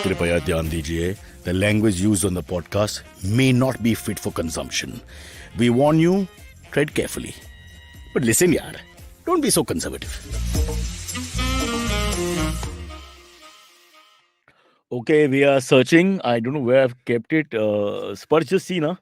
कृपया ध्यान दीजिए. The language used on the podcast may not be fit for consumption. We warn you, tread carefully. But listen, yaar, don't be so conservative. Okay, we are searching. I don't know where I've kept it. Spurs, just see, na.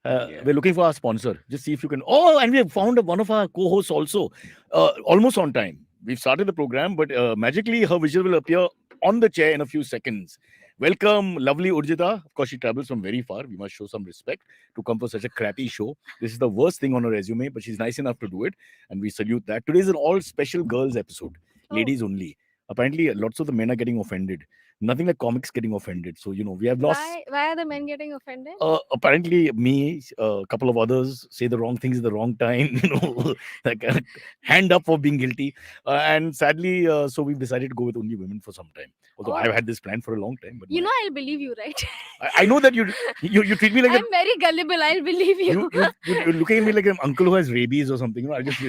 Yeah. We're looking for our sponsor. Just see if you can. Oh, and we have found one of our co-hosts also. Almost on time. We've started the program, but magically her visual will appear on the chair in a few seconds. Welcome, lovely Urjita. Of course, she travels from very far. We must show some respect to come for such a crappy show. This is the worst thing on her resume, but she's nice enough to do it, and we salute that. Today is an all special girls episode, ladies only. Apparently, lots of the men are getting offended. Nothing like comics getting offended. So, we have lost. Why are the men getting offended? Apparently, me, a couple of others say the wrong things at the wrong time, like hand up for being guilty. And sadly, so we've decided to go with only women for some time. Although I've had this plan for a long time. But I'll believe you, right? I know that you treat me like I'm very gullible. I'll believe you. you're looking at me like an uncle who has rabies or something. I just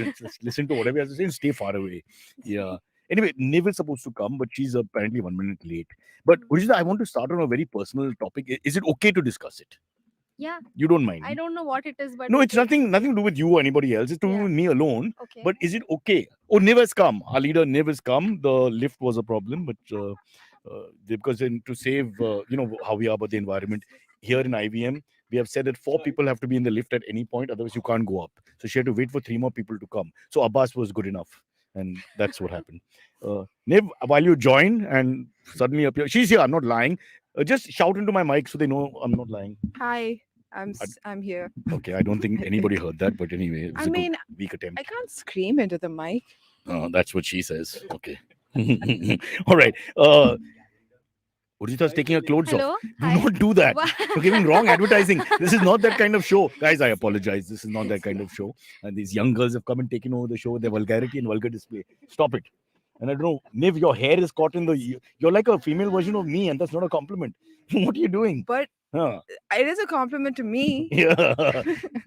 listen to whatever you have to say and stay far away. Yeah. Anyway, Niv is supposed to come, but she's apparently 1 minute late. But Urjita, I want to start on a very personal topic. Is it okay to discuss it? Yeah. You don't mind? I don't know what it is, but no, it's nothing to do with you or anybody else. It's to do with me alone. Okay. But is it okay? Oh, Niv has come. Our leader Niv has come. The lift was a problem, but because to save, how we are about the environment here in IVM, we have said that 4 people have to be in the lift at any point. Otherwise, you can't go up. So she had to wait for 3 more people to come. So Abbas was good enough. And that's what happened. Niv, while you join and suddenly appear, she's here. I'm not lying. Just shout into my mic so they know I'm not lying. Hi, I'm here. Okay, I don't think anybody heard that, but anyway, it was a weak attempt. I can't scream into the mic. That's what she says. Okay. All right. Urjita's taking her clothes off. Do not do that. You're giving wrong advertising. This is not that kind of show. Guys, I apologize. This is not that kind of show. And these young girls have come and taken over the show. Their vulgarity and vulgar display. Stop it. And I don't know, Niv, your hair is caught in you're like a female version of me, and that's not a compliment. What are you doing? But it is a compliment to me. Yeah.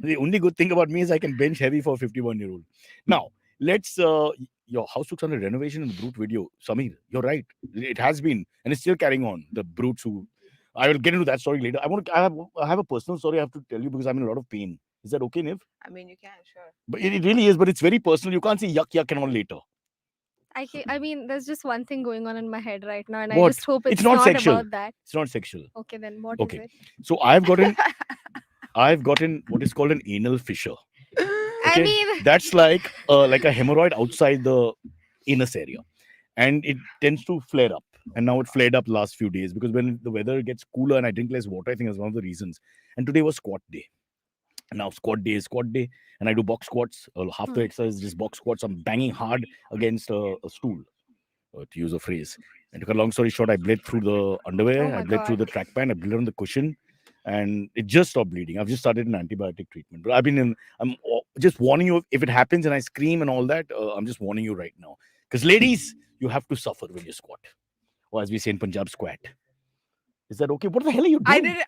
The only good thing about me is I can bench heavy for a 51-year-old. Now, let's your house looks under renovation in the Brute video. Samir, you're right. It has been, and it's still carrying on. The Brutes who I will get into that story later. I have a personal story I have to tell you because I'm in a lot of pain. Is that okay, Niv? I mean, you can, sure. But it really is, but it's very personal. You can't say yuck and all later. I mean, there's just one thing going on in my head right now, and What? I just hope it's not sexual. about that. It's not sexual. Okay, then what Okay. is it? So I've gotten what is called an anal fissure. I mean, that's like a hemorrhoid outside the anus area, and it tends to flare up. And now it flared up last few days because when the weather gets cooler and I drink less water, I think that's one of the reasons. And today was squat day. And now squat day, and I do box squats. Half the exercise is just box squats. I'm banging hard against a stool, to use a phrase. And to cut a long story short, I bled through the underwear, I bled through the track pant, I bled on the cushion, and it just stopped bleeding. I've just started an antibiotic treatment. But I'm just warning you, if it happens and I scream and all that, I'm just warning you right now. Because ladies, you have to suffer when you squat. Or as we say in Punjab, squat. Is that okay? What the hell are you doing?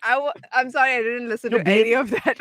I'm sorry, I didn't listen to any of that.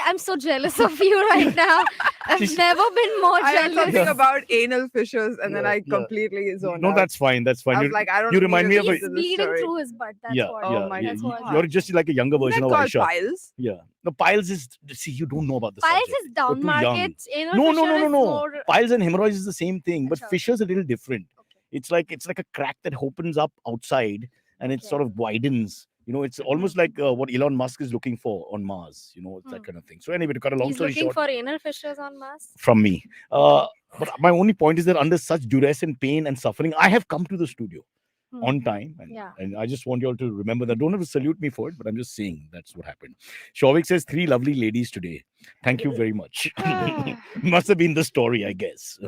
I'm so jealous of you right now. I've never been more I jealous. heard something about anal fissures, and then I completely zoned out. No, that's fine. That's fine. I was like, I don't. You remind me of He's bleeding through his butt. That's what. Oh my God. You're just like a younger version of Aisha. Piles? Yeah. No, piles is. See, you don't know about the Piles subject. is down markets. No. Piles and hemorrhoids is the same thing, but Achha. fissures are a little different. Okay. It's like a crack that opens up outside and it sort of widens. It's almost like what Elon Musk is looking for on Mars. It's that kind of thing. So anyway, to cut a long story short, he's looking for anal fissures on Mars? From me. But my only point is that under such duress and pain and suffering, I have come to the studio on time. And I just want you all to remember that. Don't have to salute me for it, but I'm just saying that's what happened. Shavik says 3 lovely ladies today. Thank you very much. Must have been the story, I guess.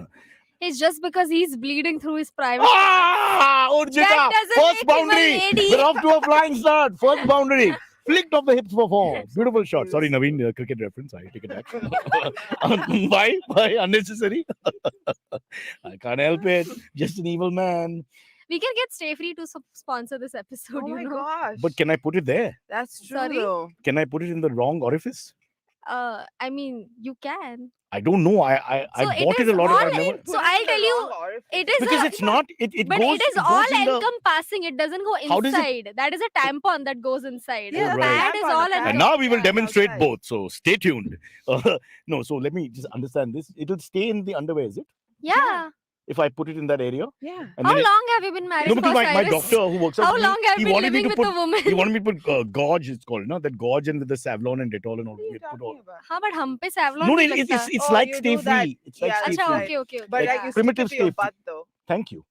It's just because he's bleeding through his private. Urjita, first boundary. We're off to a flying start. First boundary. Flicked off the hips for 4. Beautiful shot. Sorry, Naveen, cricket reference. I take it back. Why? Unnecessary? I can't help it. Just an evil man. We can get Stay Free to sponsor this episode. Oh my gosh. But can I put it there? That's true. Sorry? Though. Can I put it in the wrong orifice? I mean, you can. I don't know. I So I it bought it is a lot. all I've never in- So I'll tell you, it is because a, it's not. It but goes. it is It all goes in the. encompassing. It doesn't go How does it- inside. That is a tampon that goes inside. Yeah, The right. pad is tampon, all the pad. And encompassing. now we will Yeah, demonstrate outside. both. So stay tuned. No, so let me just understand this. It will stay in the underwear, is it? Yeah. If I put it in that area, Yeah. and How then long have you been married no, for, because my Cyrus? doctor who works out How with me, long have he you been wanted me living to with put. a woman? He wanted me to put gauze. It's called, no, that gauge and with the Savlon and Dettol and all. What are you We put all. talking about? हाँ but हम पे Savlon No, नहीं it's लगता. it's Oh, like you stay do that. free. It's like Yeah, stay that's अच्छा free. right. okay okay okay. But Like like you stick primitive it to your stay free. butt though. Thank you.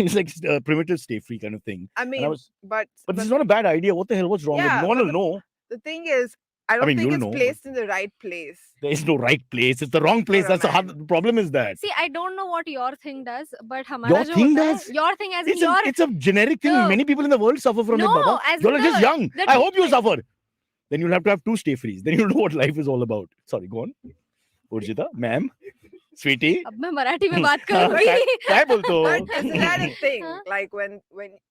It's like primitive stay free kind of thing. I And mean, I was, but but this is not a bad idea. What the hell? What's wrong with it? Yeah, No one but will know. the thing is, I don't mean, think you'll it's know, but- placed in the right place. There is no right place. It's the wrong place. For a That's the hard. man. The problem is that See, I don't know what your thing does, but हमारा your जो thing होता है, does. your thing as in It's your a generic thing. the- Many people in the world suffer from it, No, Baba. as You're in just the- young. the I hope you like- suffer. Then you'll have to have 2 stay frees. Then you'll know what life is all about. Sorry, go on. Urjita, ma'am, sweetie. अब मैं मराठी में बात क्या करूंगी. क्या बोलते हो? But isn't that a thing? Huh? Like when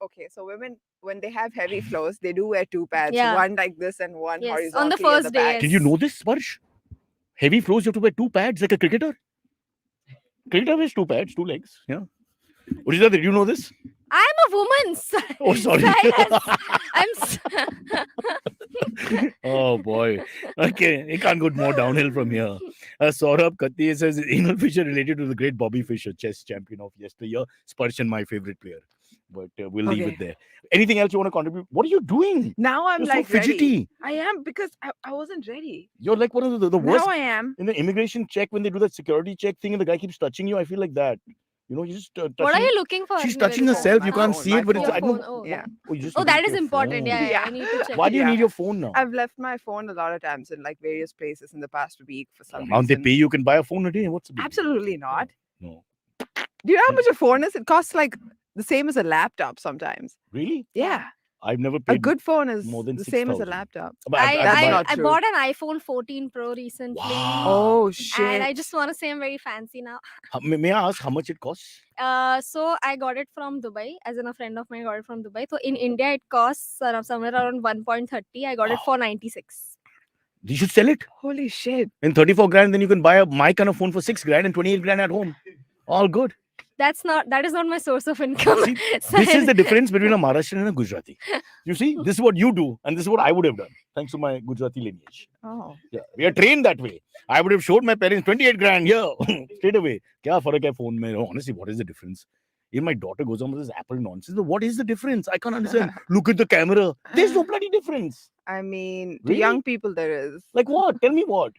okay, so women when they have heavy flows, they do wear 2 pads, Yeah. one like this and one Yes, horizontally on the at first day, back. Did you know this, Sparsh? Heavy flows, you have to wear 2 pads like a cricketer. Cricketer wears 2 pads, 2 legs. Yeah. Urjita, did you know this? I'm a woman. Oh, sorry. Cyrus. I'm. Oh boy. Okay, it can't go more downhill from here. Saurabh Katti says anal fissure related to the great Bobby Fischer, chess champion of yesteryear. Sparsh and my favorite player. But we'll leave Okay. it there. Anything else you want to contribute? What are you doing? Now I'm You're like so fidgety. ready. I am because I wasn't ready. You're like one of the worst Now I am. in the immigration check when they do that security check thing and the guy keeps touching you. I feel like that. You know, you just What are touching. you looking for? She's touching Niveditha? herself. My You can't phone, see my it, but it's. Your I don't. phone. Oh. Yeah. Oh, you just Oh, that need is your important. phone. Yeah, yeah, Yeah. I need to check. Why do you Yeah. need your phone now? I've left my phone a lot of times in like various places in the past week for The some amount they reason. pay you can buy a phone a day. What's the big deal? Absolutely not. No. Do you know how much a phone is? It costs like the same as a laptop sometimes. Really? Yeah. I've never A paid good phone is more than the same as a 6,000. laptop. But I, That's I, not I true. bought an iPhone 14 Pro recently. Wow. Oh shit. And I just want to say I'm very fancy now. May I ask how much it costs? So I got it from Dubai, as in a friend of mine got it from Dubai. So in India, it costs somewhere around 1.30. I got it for 96. You should sell it Holy shit. in 34 grand. Then you can buy a mic and a phone for 6 grand and 28 grand at home. All good. That is not my source of income. See, this is the difference between a Maharashtrian and a Gujarati. You see, this is what you do, and this is what I would have done, thanks to my Gujarati lineage. Oh. Yeah, we are trained that way. I would have showed my parents 28 grand here straight away. Kya farak hai phone mein? Honestly, what is the difference? Even my daughter goes on with this Apple nonsense. But what is the difference? I can't understand. Look at the camera. There's no bloody difference. I mean, to Really? young people there is. Like what? Tell me what.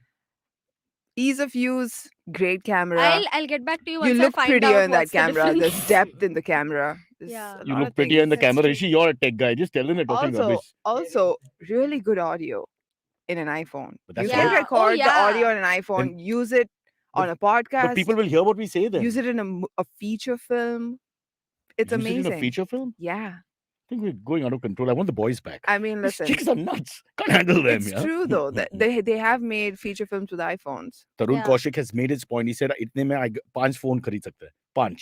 Ease of use, great camera. I'll get back to you once You I look find prettier out in that what's the camera. There's difference. depth in the camera. There's Yeah. a You lot look of prettier in the things. camera. true. Rishi, you're a tech guy. Just tell them you're talking rubbish. Also, really good audio in an iPhone. But that's You right. can Yeah. Oh, record the yeah. audio on an iPhone, use it on a podcast, But people will hear what we say then. use it in a feature film. It's Use it amazing. in a feature film? Yeah. I think we're going out of control. I want the boys back. I mean, These listen, chicks are nuts. Can't handle them. it's Yeah? true though that they have made feature films with iPhones. Tarun Yeah. Kaushik has made his point. He said, "Itne mein I 5 phone kharid sakta hai.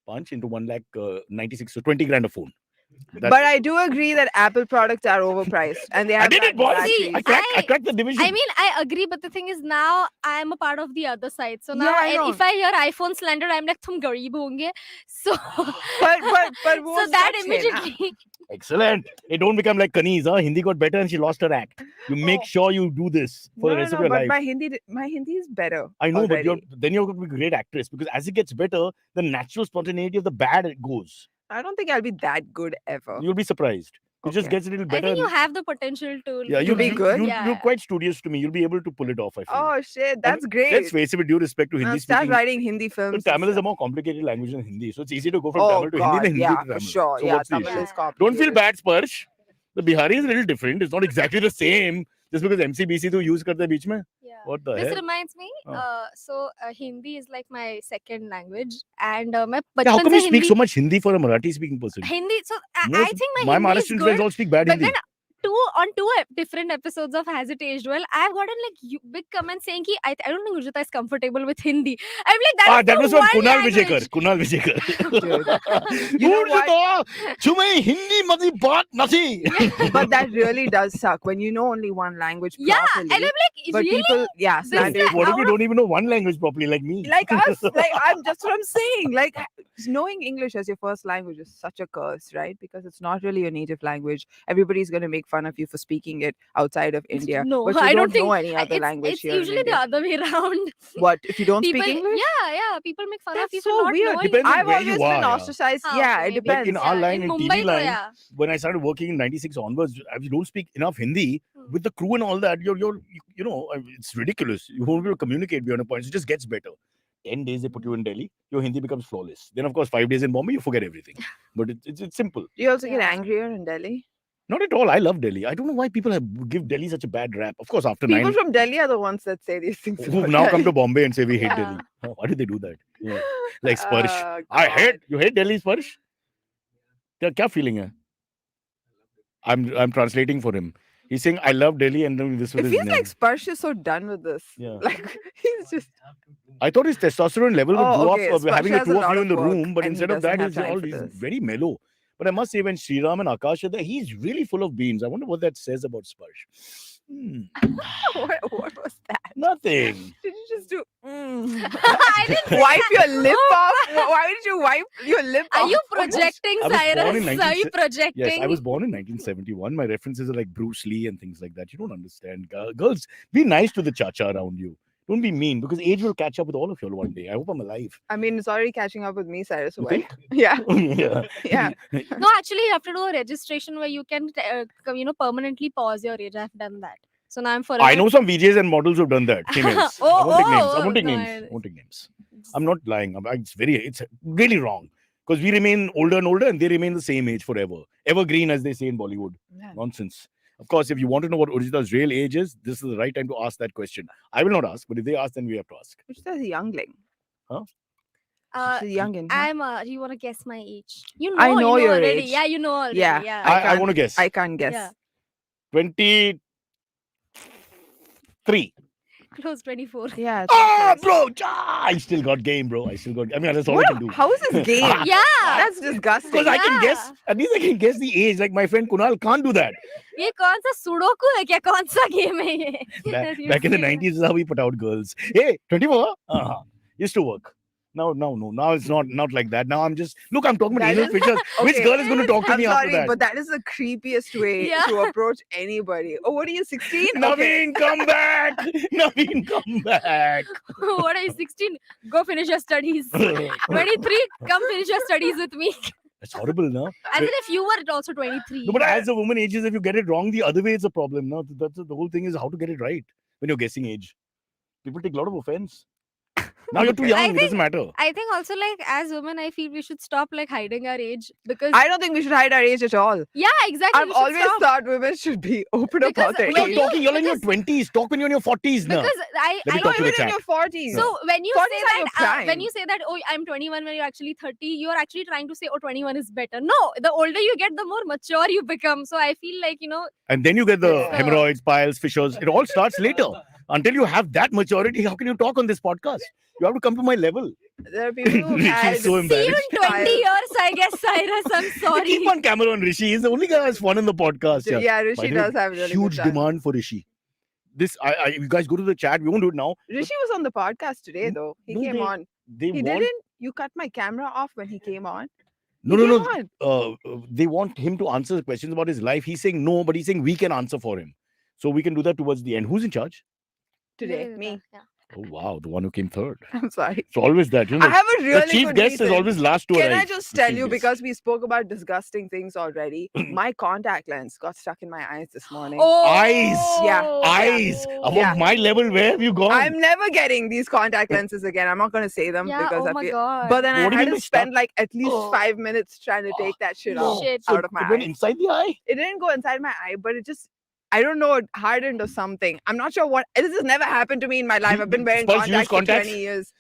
5 into 1 lakh 96, so 20 grand a phone." That's- But I do agree that Apple products are overpriced and they have I did it, bad boys. See, batteries. I cracked the division. I mean, I agree, but the thing is now I am a part of the other side. So now Yeah, I know. if I hear iPhone slander, I'm like, "Tum gareeb honge." So, but so that immediately. Excellent. It don't become like Kaneez. Huh? Hindi got better and she lost her act. You make Oh. sure you do this for the rest of your but life. my Hindi is better. I know, but already. then you're going to be a great actress because as it gets better, the natural spontaneity of the bad goes. I don't think I'll be that good ever. You'll be surprised. It just Okay. gets a little I better. think you have the potential to. yeah, to be good? Yeah. You're quite studious to me. You'll be able to pull it off, I feel. Oh shit, that's Let's great. face it, with due respect to Now Hindi start speaking. writing Hindi But films. and Tamil is a stuff. more complicated language than Hindi. So it's easy to go from Oh Tamil to god, Hindi than Hindi yeah, to for Tamil. sure. So Yeah, what's the Tamil issue? is complicated. Don't feel bad, Sparsh. The Bihari is a little different. It's not exactly the same. Just because MCBC to use करते हैं बीच में. Yeah. What the This hell? reminds me. Oh. Hindi is like my second language, and मैं Yeah, how बचपन come से you speak Hindi so much Hindi for a Marathi speaking person? Hindi. So I Most- think my my Hindi is Maharashtrian friends good. all speak bad But Hindi. then two different episodes of Has It Aged Well, I've gotten like big comments saying ki I don't think Urjita is comfortable with Hindi. I'm like, that that is was the from one Kunal language. Vijayakar. Kunal Vijayakar. You know what? Urjita, तुम्हें हिंदी मती बात नहीं. But that really does suck when you know only one language Yeah, properly. and I'm like, but really? people, yeah, This slander guy- you. What if out you of- don't even know one language properly, like me? Like us, like I'm just what I'm saying. Like knowing English as your first language is such a curse, right? Because it's not really your native language. Everybody's going to make fun of you for speaking it outside of India. No, but you I don't don't think know any other it's, language it's here in usually the India. other way around. What if you don't People, speak English? yeah, people make fun That's of you for so not weird. knowing. Depends on I've where always you been are, yeah. ostracized. Ah, yeah, okay, it maybe. depends. in our line, in in Mumbai, TV line, yeah. when I started working in 96 onwards, if you don't speak enough Hindi Hmm. with the crew and all that, you're you know, it's ridiculous. You won't be able to communicate beyond a point. So it just gets better. 10 days they put you in Delhi, your Hindi becomes flawless. Then, of course, 5 days in Bombay, you forget everything. But it's simple. Do you also get Yeah. angrier in Delhi? Not at all. I love Delhi. I don't know why people give Delhi such a bad rap. Of course, after People 9, from Delhi are the ones that say these things. who about now come Delhi. to Bombay and say we hate Yeah. Delhi. Oh, why do they do that? Yeah. Like Sparsh. God. You hate Delhi, Sparsh? Kya feeling hai? I'm translating for him. He's saying I love Delhi and then this was It his feels name. like Sparsh is so done with this. Yeah. Like he's just. I thought his testosterone level would Oh, go okay. up having Sparsh the has a two of lot you of in the work room, but and he instead of doesn't that, have time for he's this. very mellow. But I must say, when Sriram and Akash are there, he's really full of beans. I wonder what that says about Sparsh. What was that? Nothing. Did you just do? I didn't Wipe your lip off? Why did you wipe your lip off? Are you projecting, I was born in Cyrus? Are you 19 projecting? Yes, I was born in 1971. My references are like Bruce Lee and things like that. You don't understand. Girls, be nice to the chacha around you. Don't be mean because age will catch up with all of you all one day. I hope I'm alive. I mean, it's already catching up with me, Cyrus. You Why? think? Yeah. Yeah. Yeah. No, actually, you have to do a registration where you can, permanently pause your age. I've done that. So now I'm forever. I know some VJs and models who've done that. Females. I won't take names. I won't take no, names. I won't take names. I'm not lying. It's really wrong. Because we remain older and older and they remain the same age forever. Evergreen, as they say in Bollywood. Yeah. Nonsense. Of course, if you want to know what Urjita's real age is, this is the right time to ask that question. I will not ask, but if they ask, then we have to ask. Which is a youngling. Uh, She's a youngin. Huh? I'm. You want to guess my age? You know. I know your already. age. Yeah, you know already. Yeah. Yeah. I want to guess. I can't guess. Yeah. 23. Close 24. Yeah. it's Ah, not close. bro. I still got game, bro. I mean, that's all I What? can do. How is this game? Yeah. That's disgusting. Because I can Yeah. guess. At least I can guess the age. Like my friend Kunal can't do that. ये कौन सा sudoku है क्या? कौन सा game है ये? Back in the 90s is how we put out girls. Hey, 24? Uh-huh. Used to work. No. Now it's not like that. Now I'm just look. I'm talking about That anal is- fissures. Which okay. girl is going to talk to I'm me sorry, after that? but that is the creepiest way Yeah. to approach anybody. Oh, what are you, 16? Okay. Naveen, come back! Naveen, come back! What are you, 16? Go finish your studies. 23, come finish your studies with me. That's horrible, no? As if you were also 23. No, but as a woman ages, if you get it wrong, the other way it's a problem. No, that's the whole thing is how to get it right when you're guessing age. People take a lot of offense. Now you're too Okay. young. I It doesn't matter. I think also like as women, I feel we should stop like hiding our age because I don't think we should hide our age at all. yeah, exactly. I've we should always stop. thought women should be open Because about their when age. You're talking. You're in your because- 20s. Talk when you're in your 40s now. Because I Let me I talk to the Even in chat. your 40s. so when you 40s say are your that when prime. you say that oh I'm 21 when you're actually 30, you're actually trying to say oh 21 is better. No, the older you get, the more mature you become. So I feel like And then you get the Yeah. hemorrhoids, piles, fissures. It all starts later. Until you have that maturity, how can you talk on this podcast? You have to come to my level. There are people who She's had so see you embarrassed. in 20 years, I guess, Cyrus. I'm sorry. Keep on camera on Rishi. He's the only guy who has fun in the podcast. Yeah, By Rishi the way, does have really huge good time. demand for Rishi. You guys go to the chat. We won't do it now. Rishi was on the podcast today, though. He No, came on. They He want didn't. You cut my camera off when he came on. no, He no, came no. on. They want him to answer questions about his life. He's saying no, but he's saying we can answer for him. So we can do that towards the end. Who's in charge? Today, Yeah, me. yeah. Oh wow, the one who came third. I'm sorry. So always that. You know, I have a the really chief good guest is reason. always last to Can arrive. I just The tell chief you, guest. because we spoke about disgusting things already, my contact lens got stuck in my eyes this morning. Oh, Eyes. Yeah. Eyes above Yeah. my level. Where have you gone? I'm never getting these contact lenses again. I'm not going to say them Yeah, because oh I my feel. god. But then What do I you had mean to spend stuck? like at least Oh. 5 minutes trying to take that shit out, Shit. So out of my it went eye. inside the eye. It didn't go inside my eye, but it just, I don't know, it hardened or something. I'm not sure what. This has never happened to me in my life. I've been wearing Spurs use contacts for contacts? 20 years.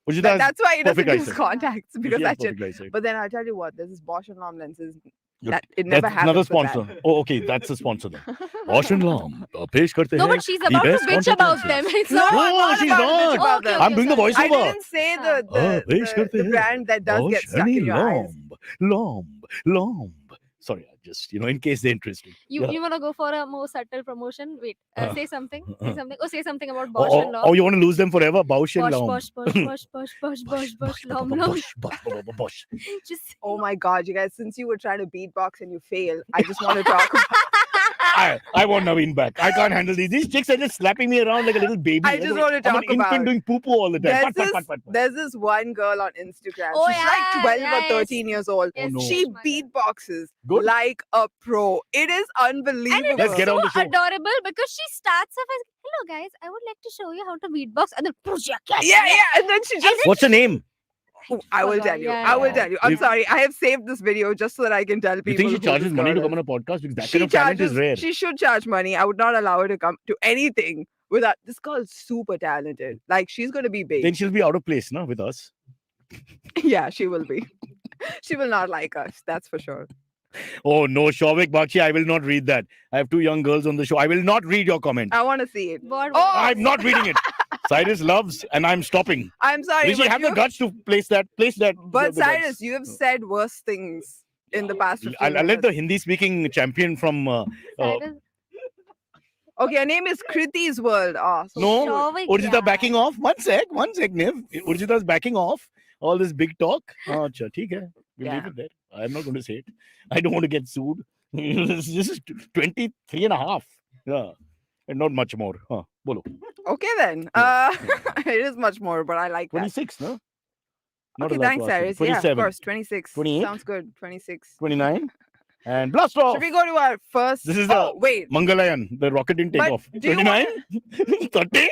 Urjita has That's why he doesn't perfect use eyesight. contacts because She has I should. perfect eyesight. But then I'll tell you what, there's this Bosch and Lom lenses. That it never That's happens. another with that. sponsor. Oh, okay, that's a sponsor then. Bosch and Lam पेश करते No, हैं but she's the about to best bitch content about lenses. them. It's No, not. No, I'm not she's about to bitch not. about Okay, them. I'm doing the sorry. I voiceover. didn't say Huh. पेश करते the हैं brand that does get Bosch stuck in and your eyes. Lamb. Sorry, I just in case they're interested. You Yeah. you wanna go for a more subtle promotion? Wait, say something. Say something. Oh, say something about Oh, Bosch and Law. oh, you want to lose them forever? Bosch and Bosch, Lamb. Bosch, Bosch, Bosch, Bosch, Bosch, Bosch, Bosch, Lom, Lom. Bosch. Just Oh my god, you guys! Since you were trying to beatbox and you failed, I just want to talk. I want Naveen back. I can't handle these. These chicks are just slapping me around like a little baby. I just want to I'm an talk about. infant doing poo-poo all the time. There's Pat, pat, pat, pat, pat. there's this one girl on Instagram. Oh, She's like yeah, 12 yeah, or 13 years old. yes, no. She yes, my God. beatboxes Good. like a pro. It is unbelievable. Let's get so on the show. adorable because she starts off as, "Hello guys, I would like to show you how to beatbox," and then Yeah, and then she just. What's her name? Oh, I will Forgot. tell you. Yeah, I will yeah. tell you. I'm You- sorry. I have saved this video just so that I can tell people. You think she who charges this money to girl come is. on a podcast? Because that She kind of talent charges. is rare. She should charge money. I would not allow her to come to anything without. This girl is super talented. Like she's gonna be big. Then she'll be out of place, no, with us. Yeah, she will be. She will not like us. That's for sure. Oh no, Shavik Bakshi, I will not read that. I have two young girls on the show. I will not read your comment. I want to see it. What? Oh, I'm not reading it. Cyrus loves, and I'm stopping. I'm sorry. Rishi, but have the you- guts to place that. But the Cyrus, guts. you have said worse things in the past 15 I'll let minutes. the Hindi-speaking champion from. Cyrus, Okay, her name is Kriti's World. Oh, so No, Shavik, Urjita yeah. backing off. One sec, Niv. Urjita's backing off. All this big talk. Acha, theek hai. We'll leave Yeah. it there. I'm not going to say it. I don't want to get sued. This is 23 and a half. Yeah. And not much more. Bolo. Okay then. Yeah. It is much more, but I like that. 26, no? Not Okay, allowed to thanks, ask you. Cyrus. Yeah, of 27, course. 26. 28? Sounds good. 26. 29. And blast off. Should we go to our first? This is oh, the wait. Mangalayan. The rocket didn't take But off. do you 29, 30,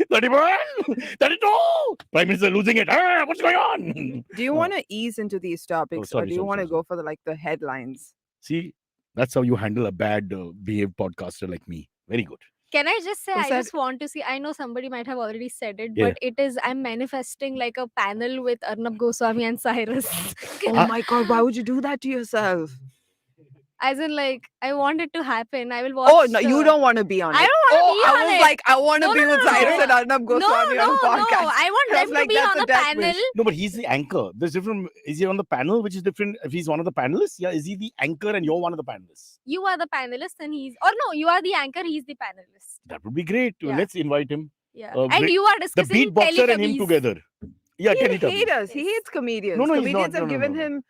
31, 32. Prime Minister losing it. What's going on? Do you Oh. want to ease into these topics, sorry, or do you sorry, want to sorry, go for the headlines? See, that's how you handle a bad behaved podcaster like me. Very good. can I just say, Who I said- just want to see. I know somebody might have already said it, Yeah. but it is. I'm manifesting like a panel with Arnab Goswami and Cyrus. Oh my God! Why would you do that to yourself? As in, like, I want it to happen. I will watch. Oh no, you the- don't want to be on it. I don't wanna oh, be I on was it. like, I want to No, be no, with no, Cyrus no. and Arnab No, Goswami no, on a no. podcast. I want I was them to like, be that's on a a death panel. wish. No, but he's the anchor. There's different. Is he on the panel, which is different? If he's one of the panelists, yeah. Is he the anchor and you're one of the panelists? You are the panelist, and he's. Or no, you are the anchor. He's the panelist. That would be great. Yeah. Let's invite him. Yeah. Uh, and the- you are The discussing beatboxer and him Teletubbies. together. Yeah, He Teletubbies. hates us. He hates comedians. No, no, he's comedians not. have No, no, given no, no. him.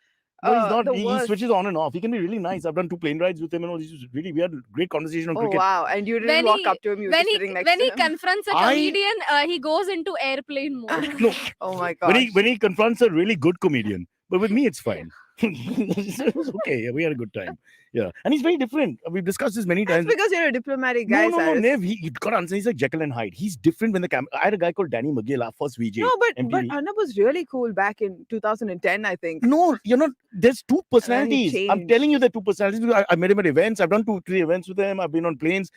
No, he's not. the He worst. switches on and off. He can be really nice. I've done 2 plane rides with him and all. We had a great conversation on Oh cricket. wow! And you didn't When walk he- up to him. You were When just he sitting next when to he him. confronts a I- comedian, he goes into airplane mode. No, Oh my God! when he confronts a really good comedian, but with me it's fine. It was okay. We had a good time. Yeah, and he's very different. We've discussed this many That's times. because you're a diplomatic guy, No, Cyrus. Nev. You got to answer. He's like Jekyll and Hyde. He's different when the camera. I had a guy called Danny McGill, our first VJ. No, but MTV. Arnab was really cool back in 2010, I think. No, you're not. There's 2 personalities. I'm changed. telling you, there are 2 personalities. Because I met him at events. I've done 2, 3 events with him. I've been on planes.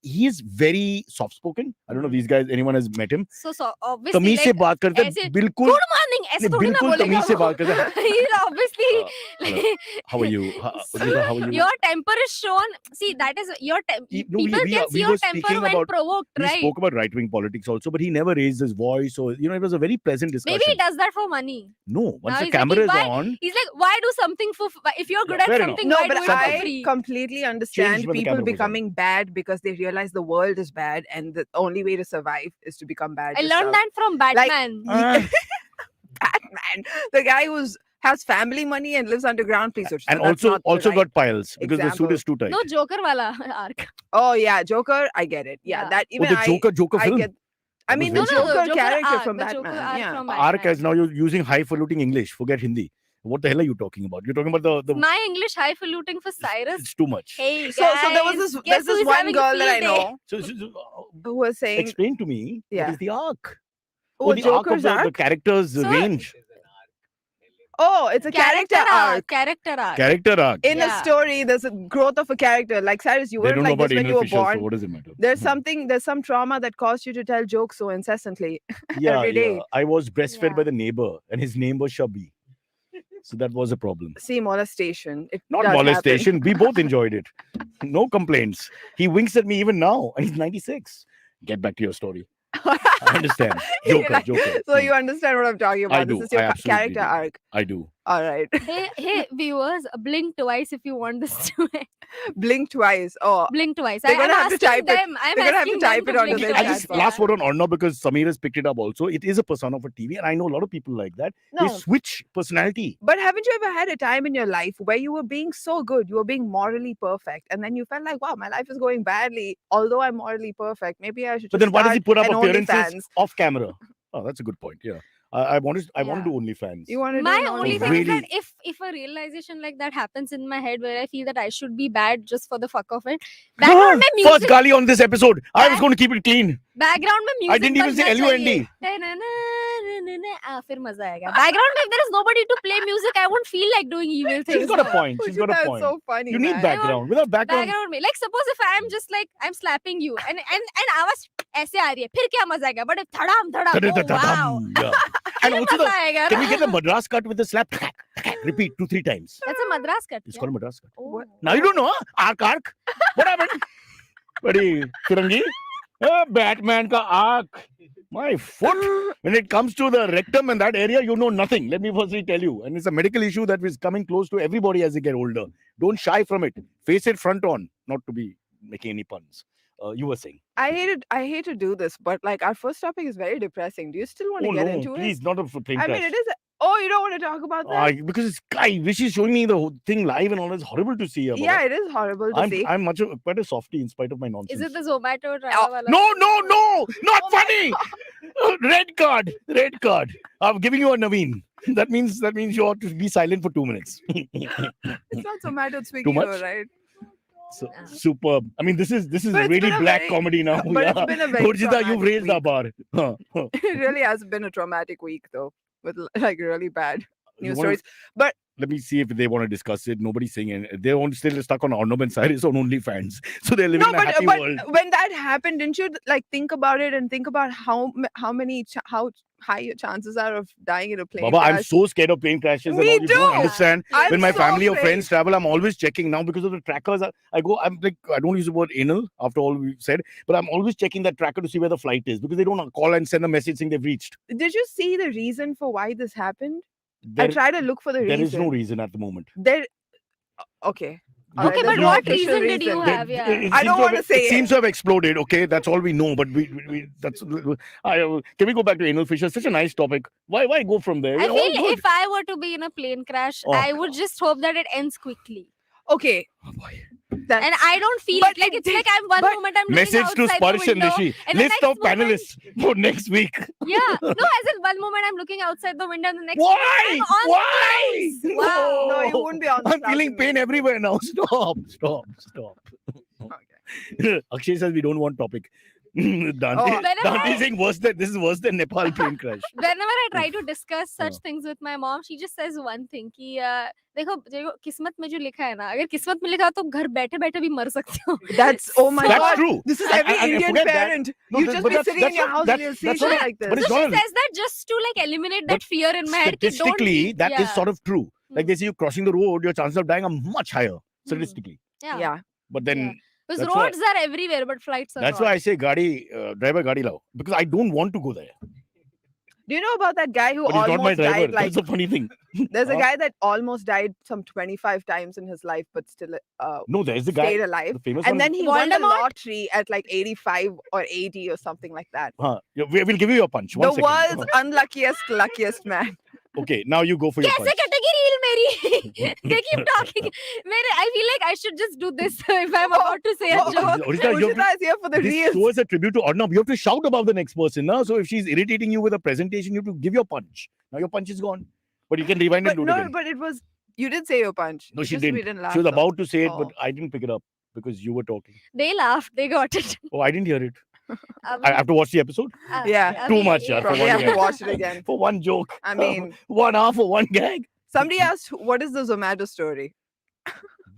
He's very soft spoken. I don't know if these guys, anyone has met him. So obviously, तमीज से like, बात करते हैं ऐसे, बिल्कुल. good morning. ऐसे नहीं, थोड़ी ना बिल्कुल बोलेगा तमीज से वो. बात करते हैं. He's obviously. Hello. How are you? Urjita, how are you? Your temper is shown. See, that is your No, people can see we your were temper speaking when about. provoked, We right? spoke about right-wing politics also, but he never raised his voice. So it was a very pleasant discussion. Maybe he does that for money. No, once Now the he's like, camera is why- on, He's like, why do something for? If you're good Yeah, at fair enough. something, No, why but do it for I free? completely understand Changed when the people camera was on. becoming bad because they realize the world is bad and the only way to survive is to become bad. I learned yourself. that from Batman. Batman, the guy who's has family money and lives underground. Please, Urjita, and that's also not the also right- got piles because the suit example. is too tight. No, Joker wala arc. Oh yeah, Joker. I get it. Yeah, Yeah. that Oh, even the I. Joker I film. get. I That mean, was the very Joker Joker character arc, from the Batman. Joker arc Yeah. from Arc Batman. as now you're using highfalutin English. Forget Hindi. What the hell are you talking about? You're talking about the My English highfalutin for Cyrus. it's too much. Hey guys, So there was this. guess There's who this is one having a girl that I field day? know So, who was saying, explain to me Yeah. what is the arc? "Oh, the arc of Joker's the arc." character's So- range. Oh, it's a character arc. Character arc. Character arc. In a Yeah. story, there's a growth of a character. Like Cyrus, you They weren't don't know like about this when anal you were fissures, so born. what does it matter? There's some trauma that caused you to tell jokes so incessantly. yeah, every day. yeah. I was breastfed Yeah. by the neighbor, and his name was Shabi. So that was a problem. See, molestation. It Not does molestation. We both enjoyed it. No complaints. He winks at me even now, and he's 96. Get back to your story. happen. I understand. You're Joker, like- joker. So you understand what I'm talking about. I This do. is your I absolutely character do. arc. I do. All right. Hey, viewers, blink twice if you want this to end. Blink twice. Oh, Blink twice. They're gonna I'm have to asking type it. them. I'm They're gonna have to asking type them it onto blink their I chat twice. just box. last word on Arna because Samir has picked it up also. It is a persona for TV, and I know a lot of people like that. They no. switch personality. But haven't you ever had a time in your life where you were being so good, you were being morally perfect, and then you felt like, wow, my life is going badly, although I'm morally perfect. Maybe I should But just then why does he start put up an appearances OnlyFans. off camera? Oh, that's a good point. Yeah. I want to Yeah. do OnlyFans. You want to My do an only OnlyFans? thing is that Really? if a realization like that happens in my head where I feel that I should be bad just for the fuck of it, background में First music, gali on this episode. I was Back- going to keep it clean. background में music I didn't even say Bazna LUND. चाहिए. फिर मजा आएगा. Background में if there is nobody to play music, I won't feel like doing evil things. She's got a point. She's got a Urjita, it's point. so funny, You need man. background. Without background, Background में, like suppose if I'm just like I'm slapping you and आवाज ऐसे आ रही है, फिर क्या मजा आएगा? But if धड़ाम धड़ाम, oh wow, Ta-da-da-da-dum. Yeah. And फिर also, मजा आएगा. can we get the Madras cut with the slap? Repeat 2-3 times. That's a Madras cut. It's yeah? called a Madras cut. Oh. Now you don't know, huh? Arc. What happened? Buddy, Firangi? Batman ka arc. My foot. When it comes to the rectum and that area, you know nothing. Let me firstly tell you. And it's a medical issue that is coming close to everybody as they get older. Don't shy from it. Face it front on. Not to be making any puns. You were saying. I hate to do this, but like our first topic is very depressing. Do you still want to Oh get no, into please, it? not a plane I crash. mean, it is. Oh, you don't want to talk about that? Because it's I wish he's showing me the whole thing live and all. It's horrible to see. Baba. Yeah, it is horrible to see. I'm quite a softie in spite of my nonsense. Is it the Zomato drama Oh, wala? No, not Oh my funny. Red card. I'm giving you a Naveen. That means you ought to be silent for 2 minutes. It's not so matter speaking, much? though, right? So, superb. I mean, this is But it's really been a black very- comedy now. But it's been a very Urjita, you've traumatic raised the week. bar. Huh. It really has been a traumatic week, though, with like really bad You news wanna- stories. Let me see if they want to discuss it. Nobody's saying it. They're still stuck on Arnab and Cyrus on OnlyFans. So they're living No, in a happy but world. when that happened, didn't you like think about it and think about how high your chances are of dying in a plane Baba, I'm crash? so scared of plane crashes. Me and all. You don't too. understand. I'm When my so family or afraid. friends travel, I'm always checking now because of the trackers. I'm like, I don't use the word anal after all we've said, but I'm always checking that tracker to see where the flight is because they don't call and send a message saying they've reached. Did you see the reason for why this happened? I There, tried to look for the there reason. is no reason at the moment. There. Okay. You- Alright, Okay, there's but no what official reason did you reason. have? Yeah. It I seems don't to have- wanna say it it. seems to have exploded. Okay, that's all we know. But we that's. Can we go back to anal fissure? Such a nice topic. Why go from there? I We're all feel good. if I were to be in a plane crash, Oh, I would just hope that it ends quickly. Okay. Oh, boy. That's, And I don't feel But it. Like it it's did- like I'm one but- moment I'm looking Message to outside the Sparsh and window, Rishi. and the List next of moment- panelists for next week. Yeah. No, as in one moment I'm looking outside the window, and the next Why? moment I'm on the Why? clouds. Wow. no, you wouldn't be on. the I'm clouds feeling in pain me. everywhere now. Stop. Okay. Akshay says we don't want topic. Dante, Oh. Dante saying this is worse than Nepal plane crash. Whenever I try to discuss such हाँ. things with my mom, she just says one thing कि देखो किस्मत में जो लिखा है ना, अगर किस्मत में लिखा हो तो घर बैठे बैठे भी मर सकते हो. That's oh my That's god. true. This is And- every and- and Indian forget that. parent. No, You th- just but be that's- sitting in that's your not- house that's- and you'll see that's shit not- like this. but So it's she not a- says that just to like eliminate that But fear in my head. कि don't Statistically, keep- that is yeah. sort of true. Like they say, you crossing the road, your chances of dying are much higher statistically. Yeah. But then Because that's why- roads are everywhere, but flights are that's not. why I say driver gadi lao, because I don't want to go there. Do you know about that guy who But he's not my almost driver. died? Like, That's the funny thing. there's a Huh? guy that almost died some 25 times in his life, but still No, there's the stayed guy, alive. the famous one. And then he won the Voldemort? lottery at like 85 or 80 or something like that. Yeah, we'll give you your punch. One The second. world's luckiest man. Okay, now you go for your कैसे punch. कटेगी reel मेरी? They keep talking. I feel like I should just do this if I'm about to say a Oh, joke. Urjita, you have Urjita is here for the to, this reels. show is a tribute to Arnab. You have to shout above the next person. Now, so if she's irritating you with a presentation, you have to give your punch. Now your punch is gone. But you can rewind But and do it no, again. but it was you did say your punch. No, she Just we didn't. didn't laugh. She was though. about to say it, but Oh. I didn't pick it up because you were talking. They laughed. They got it. Oh, I didn't hear it. Um, I have to watch the episode Yeah. Too much, yeah, for Probably one have gag. to watch it again. for one joke. I mean, 1 hour for one gag. somebody asked, "What is the Zomato story?"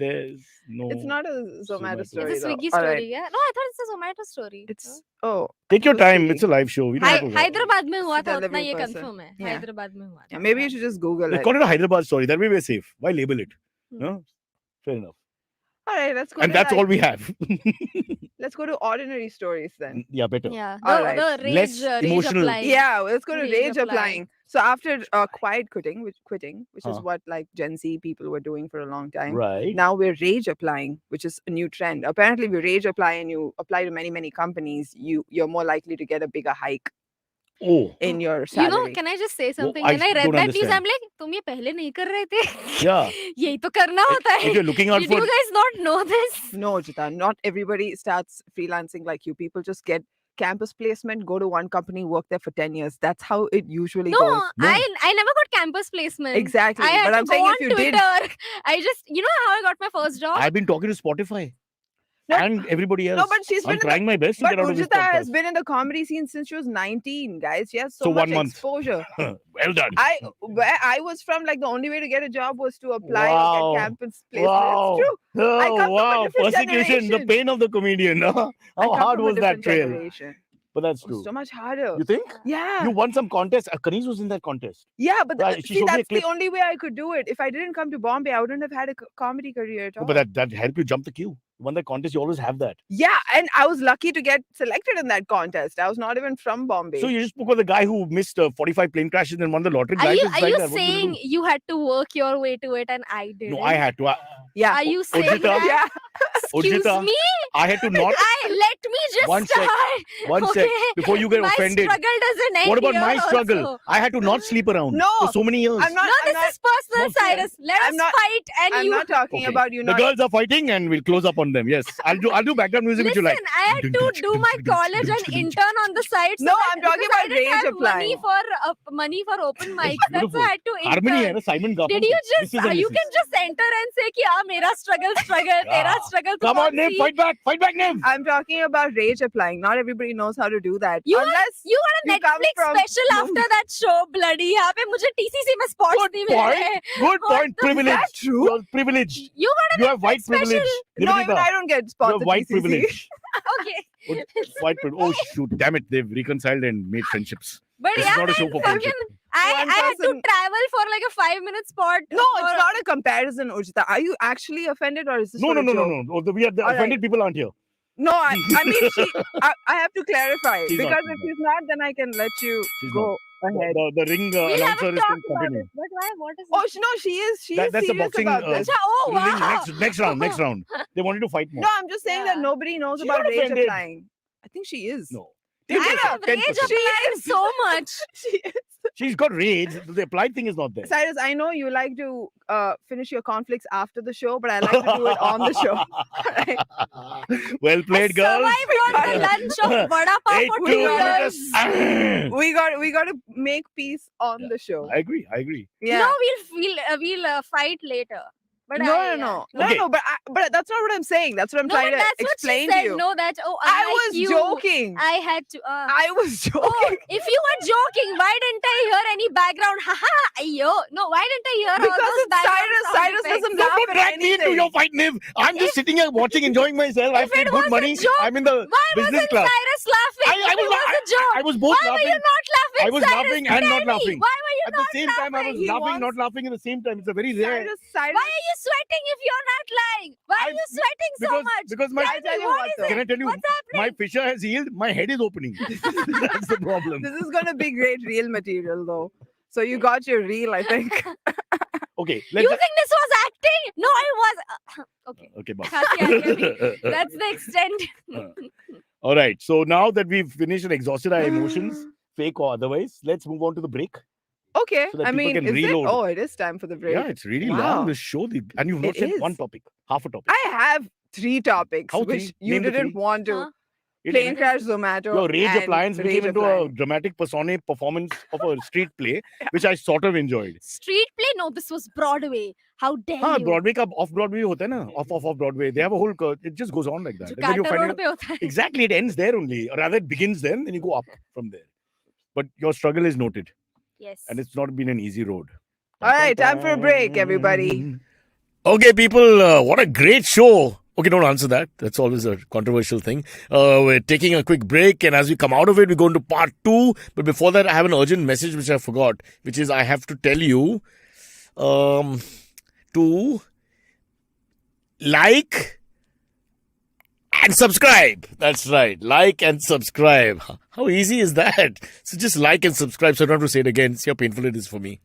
there's no. It's not a Zomato Zomato. story. It's a though. Swiggy All story. right. Yeah. No, I thought it's a Zomato story. It's oh. Take your it was time. Swiggy. It's a live show. We don't have to. Hyderabad में हुआ It's a था उतना delivery ये person. confirm है. Yeah. Hyderabad में हुआ Yeah, था. maybe you should just Google Let's it. call it a Hyderabad story. That way we're safe. Why label it? Hmm. No? Fair enough. All right, let's go. And to that's like- all we have. Let's go to ordinary stories then. Yeah, better. Yeah. All right. The rage, Less rage emotional. applying. Yeah, let's go to Rage rage applying. applying. So after quiet quitting, which is Huh. what like Gen Z people were doing for a long time. Right. Now we're rage applying, which is a new trend. Apparently, we rage apply and you apply to many companies. You're more likely to get a bigger hike Oh, in your You salary. know, can I just say something? I When I read don't that news, understand. I'm like, तुम ये पहले नहीं कर रहे थे? yeah. यही तो करना होता If है. you're looking out Did for. you guys not know this? No, Jita, not everybody starts freelancing like you. People just get campus placement, go to one company, work there for 10 years. That's how it usually No, goes. No. I never got campus placement. Exactly. I had But to I'm go saying on if you did, Twitter. I just, you know how I got my first job? I've been talking to Spotify No, and everybody else. no, but she's been I'm in the- trying my best to but get out of this Urjita has podcast. been in the comedy scene since she was 19, guys. She has so, So much 1 month. exposure. Well done. Where I was from, like the only way to get a job was to apply or Wow. get campus placement. Wow. It's true. I Oh, come from a wow. different Persecution, the generation. pain of the comedian. I How come hard from a was that different trail? generation. But that's It was true. so much harder. You think? Yeah. You won some contest. Kanis was in that contest. Yeah, but Right, she see, showed me a that's the clip. only way I could do it. If I didn't come to Bombay, I wouldn't have had a comedy career at all. No, but that helped you jump the queue. You won that contest. You always have that. Yeah, and I was lucky to get selected in that contest. I was not even from Bombay. So you just spoke of the guy who missed 45 plane crashes and won the lottery. Are Life you, is are like you that. What are you gonna saying you had to work your way to it and I do? didn't? No, I had to. yeah. Are you saying Urjita, that? Yeah. Excuse Urjita, me? I had to not. Let me just One sec, start. One sec. Okay. Before you get My offended. struggle doesn't end What about here my struggle? also. I had to not sleep around No, for so many years. I'm not. No, I'm this not, is personal, not fair. Cyrus. Let I'm us not- fight and I'm you. not talking Okay. about you The not. girls are fighting and we'll close up on them. Yes. I'll do background music which you Listen, like. I had to do my college and intern on the side. No, I'm talking because I about didn't rage have money applying. for money for open mics. That's beautiful. why I had to Harmony hai intern. na, Simon Garfunkel. Did you just? Mrs. and You Mrs. can just enter and say कि हाँ मेरा struggle, तेरा struggle. तो Come on, कौन Niv, C? fight back, Niv. I'm talking about rage applying. Not everybody knows how to do that. You Unless You got a you come Netflix from special after that show, bloody. यहाँ पे मुझे TCC में spots Good नहीं मिल point. रहे. Good What point. the- Privilege. Is that true? You're privileged. You got You have white special. privilege. no, even Niveditha, I don't get you spots. have at white TCC. privilege. okay. White privilege. Oh shoot! Damn it! They've reconciled and made friendships. But This yeah, is not a man, show for fucking, friendship. I One had to person- travel for like a 5-minute spot. No, it's not a comparison, Urjita. Are you actually offended or is this No, for no, a no, no, joke? no. The All right. offended people aren't here. No, I mean, I have to clarify She's not, because she's if she's not, then I can let you She's go ahead. The ring We announcer haven't is talked still about continuing. it. But why? What is Oh, it? no, she is. She is That's a serious boxing, about this. Acha, oh Ring wow. next round. They wanted to fight more. No, I'm just saying that Yeah. nobody knows She's about not rage offended. applying. I think she is. No. I 10%, have rage 10%. applied so much. She is. She's got rage. The applied thing is not there. Cyrus, I know you like to finish your conflicts after the show, but I like to do it on the show. Well played, girls. Survived on the lunch of vada pav 8 for 2 to years. We got to make peace on the show. I agree. Yeah. No, we'll fight later. But No. Okay. But that's not what I'm saying. That's what I'm No, trying but to that's what she explain said. to you. No, that I unlike was you, joking. I had to. I was Oh, joking. if you were joking, why didn't I hear any background? Haha, ayyo. No, why didn't I hear all Because those it's background Cyrus. sound Cyrus effects? doesn't laugh Don't at drag me into anything. your fight, Niv. I'm just sitting here watching, enjoying myself. I If paid it good was a money. joke, I'm in the Why business wasn't class. Cyrus laughing? I If it was a joke. I was both Why were laughing. you not laughing? I was Cyrus? laughing and Tell not me, laughing. Why were you At the not same time, I was laughing? He laughing, wants- not laughing at the same time. It's a very rare. Cyrus. Why are you sweating if you're not lying? Why are you sweating so much? Because my I tell you what what, is though. it? can I tell you, What's happening? my fissure has healed. My head is opening. That's the problem. This is going to be great reel material, though. So you got your reel, I think. Okay, You let's. think this was acting? No, it was. Okay. Okay, boss. That's the extent. All right. So now that we've finished and exhausted our emotions, fake or otherwise, let's move on to the break. Okay. So that I people mean, can is reload. it? Oh, it is time for the break. Yeah, it's really Wow. long. This show, and you've not It said one is. topic, half a topic. I have 3 topics, How which 3? you Name the didn't 3. want to. Huh? It- Plane crash, Zomato. Your rage and appliance rage became into applying. a dramatic persona performance of a street play, which I sort of enjoyed. Street play? No, this was Broadway. How dare हाँ, you? Broadway का off Broadway होता है ना, off Broadway. They have a whole it just goes on like that. जो And then you Carter find Road पे होता है. exactly, it ends there only, or rather, it begins there, and then you go up from there. But your struggle is noted, Yes. and it's not been an easy road. All right, time for a break, everybody. Okay, people, what a great show. Okay, don't answer that. That's always a controversial thing. We're taking a quick break, and as we come out of it, we go into part 2. But before that, I have an urgent message which I forgot, which is I have to tell you to like and subscribe. That's right. Like and subscribe. How easy is that? So just like and subscribe so I don't have to say it again. See how painful it is for me.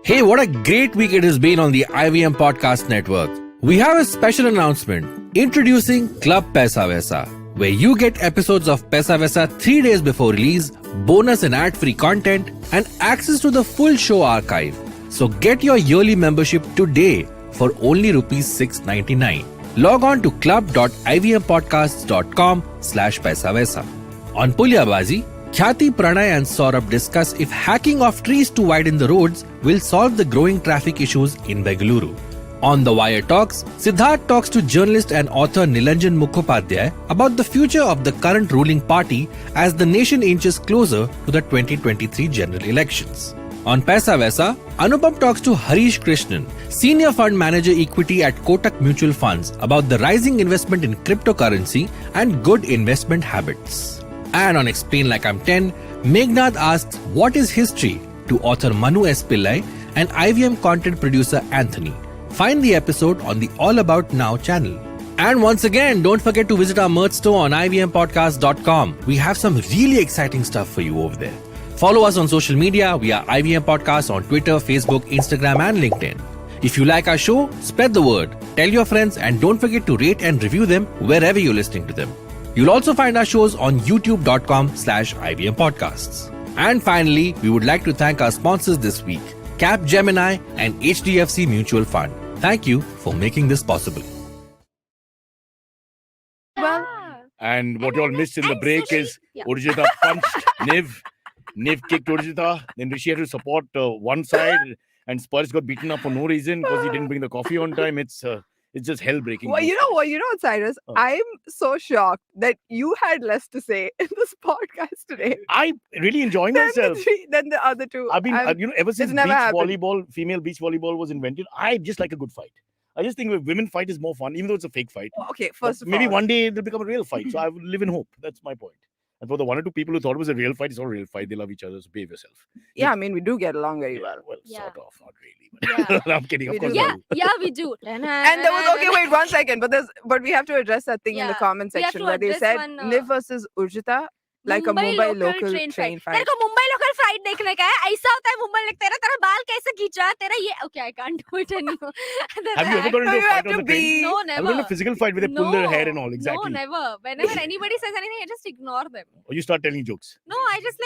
Hey, what a great week it has been on the IVM Podcast Network. We have a special announcement introducing Club Paisa Vaisa, where you get episodes of Paisa Vaisa 3 days before release, bonus and ad-free content, and access to the full show archive. So get your yearly membership today for only rupees 699. Log on to club.ivmpodcasts.com/Paisa Vaisa. On Pulyabazi, Khyati, Pranay and Saurabh discuss if hacking off trees to widen the roads will solve the growing traffic issues in Bengaluru. On The Wire Talks, Siddharth talks to journalist and author Nilanjan Mukhopadhyay about the future of the current ruling party as the nation inches closer to the 2023 general elections. On Paisa Vaisa, Anupam talks to Harish Krishnan, Senior Fund Manager Equity at Kotak Mutual Funds, about the rising investment in cryptocurrency and good investment habits. And on Explain Like I'm 10, Meghnad asks what is history to author Manu S. Pillai and IVM content producer Anthony. Find the episode on the All About Now channel. And once again, don't forget to visit our merch store on ivmpodcast.com. We have some really exciting stuff for you over there. Follow us on social media. We are IVM Podcast on Twitter, Facebook, Instagram and LinkedIn. If you like our show, spread the word, tell your friends and don't forget to rate and review them wherever you're listening to them. You'll also find our shows on youtube.com/IVM Podcasts. And finally, we would like to thank our sponsors this week, Capgemini and HDFC Mutual Fund. Thank you for making this possible. Well, And what you all missed in the and break sushi. is Yeah. Urjita punched Niv. Niv kicked Urjita. Then Rishi had to support one side, and Spurs got beaten up for no reason because he didn't bring the coffee on time. It's just hell breaking. well, you know what? You know what, Cyrus? Oh. I'm so shocked that you had less to say in this podcast today I really enjoying than myself. than the other two. I've been, ever since never beach happened. volleyball, female beach volleyball was invented, I just like a good fight. I just think women fight is more fun, even though it's a fake fight. Okay, But first of maybe all, one day it'll become a real fight. So I would live in hope. That's my point. And for the 1 or 2 people who thought it was a real fight, it's not a real fight. They love each other. So behave yourself. yeah, I mean, we do get along very well. Well, Yeah. sort of, not really. But I'm kidding. Of We course, do. I Yeah, do. yeah, we do. And there was okay. Wait, 1 second. But we have to address that thing in the Yeah, comment we have section to where they address said one, Niv versus Urjita, like a Mumbai local train तेरे fight. को Mumbai local flight देखने का है ऐसा होता है मुंबई में तेरा तेरा बाल कैसे खींचा तेरा ये okay I can't do it anymore. Have you ever got into you a have fight on to the train? be. No, I've never. got into a physical fight where they pull their hair and all. Exactly. No, never. Whenever anybody says anything, I just ignore them. Or you start telling jokes. No, I just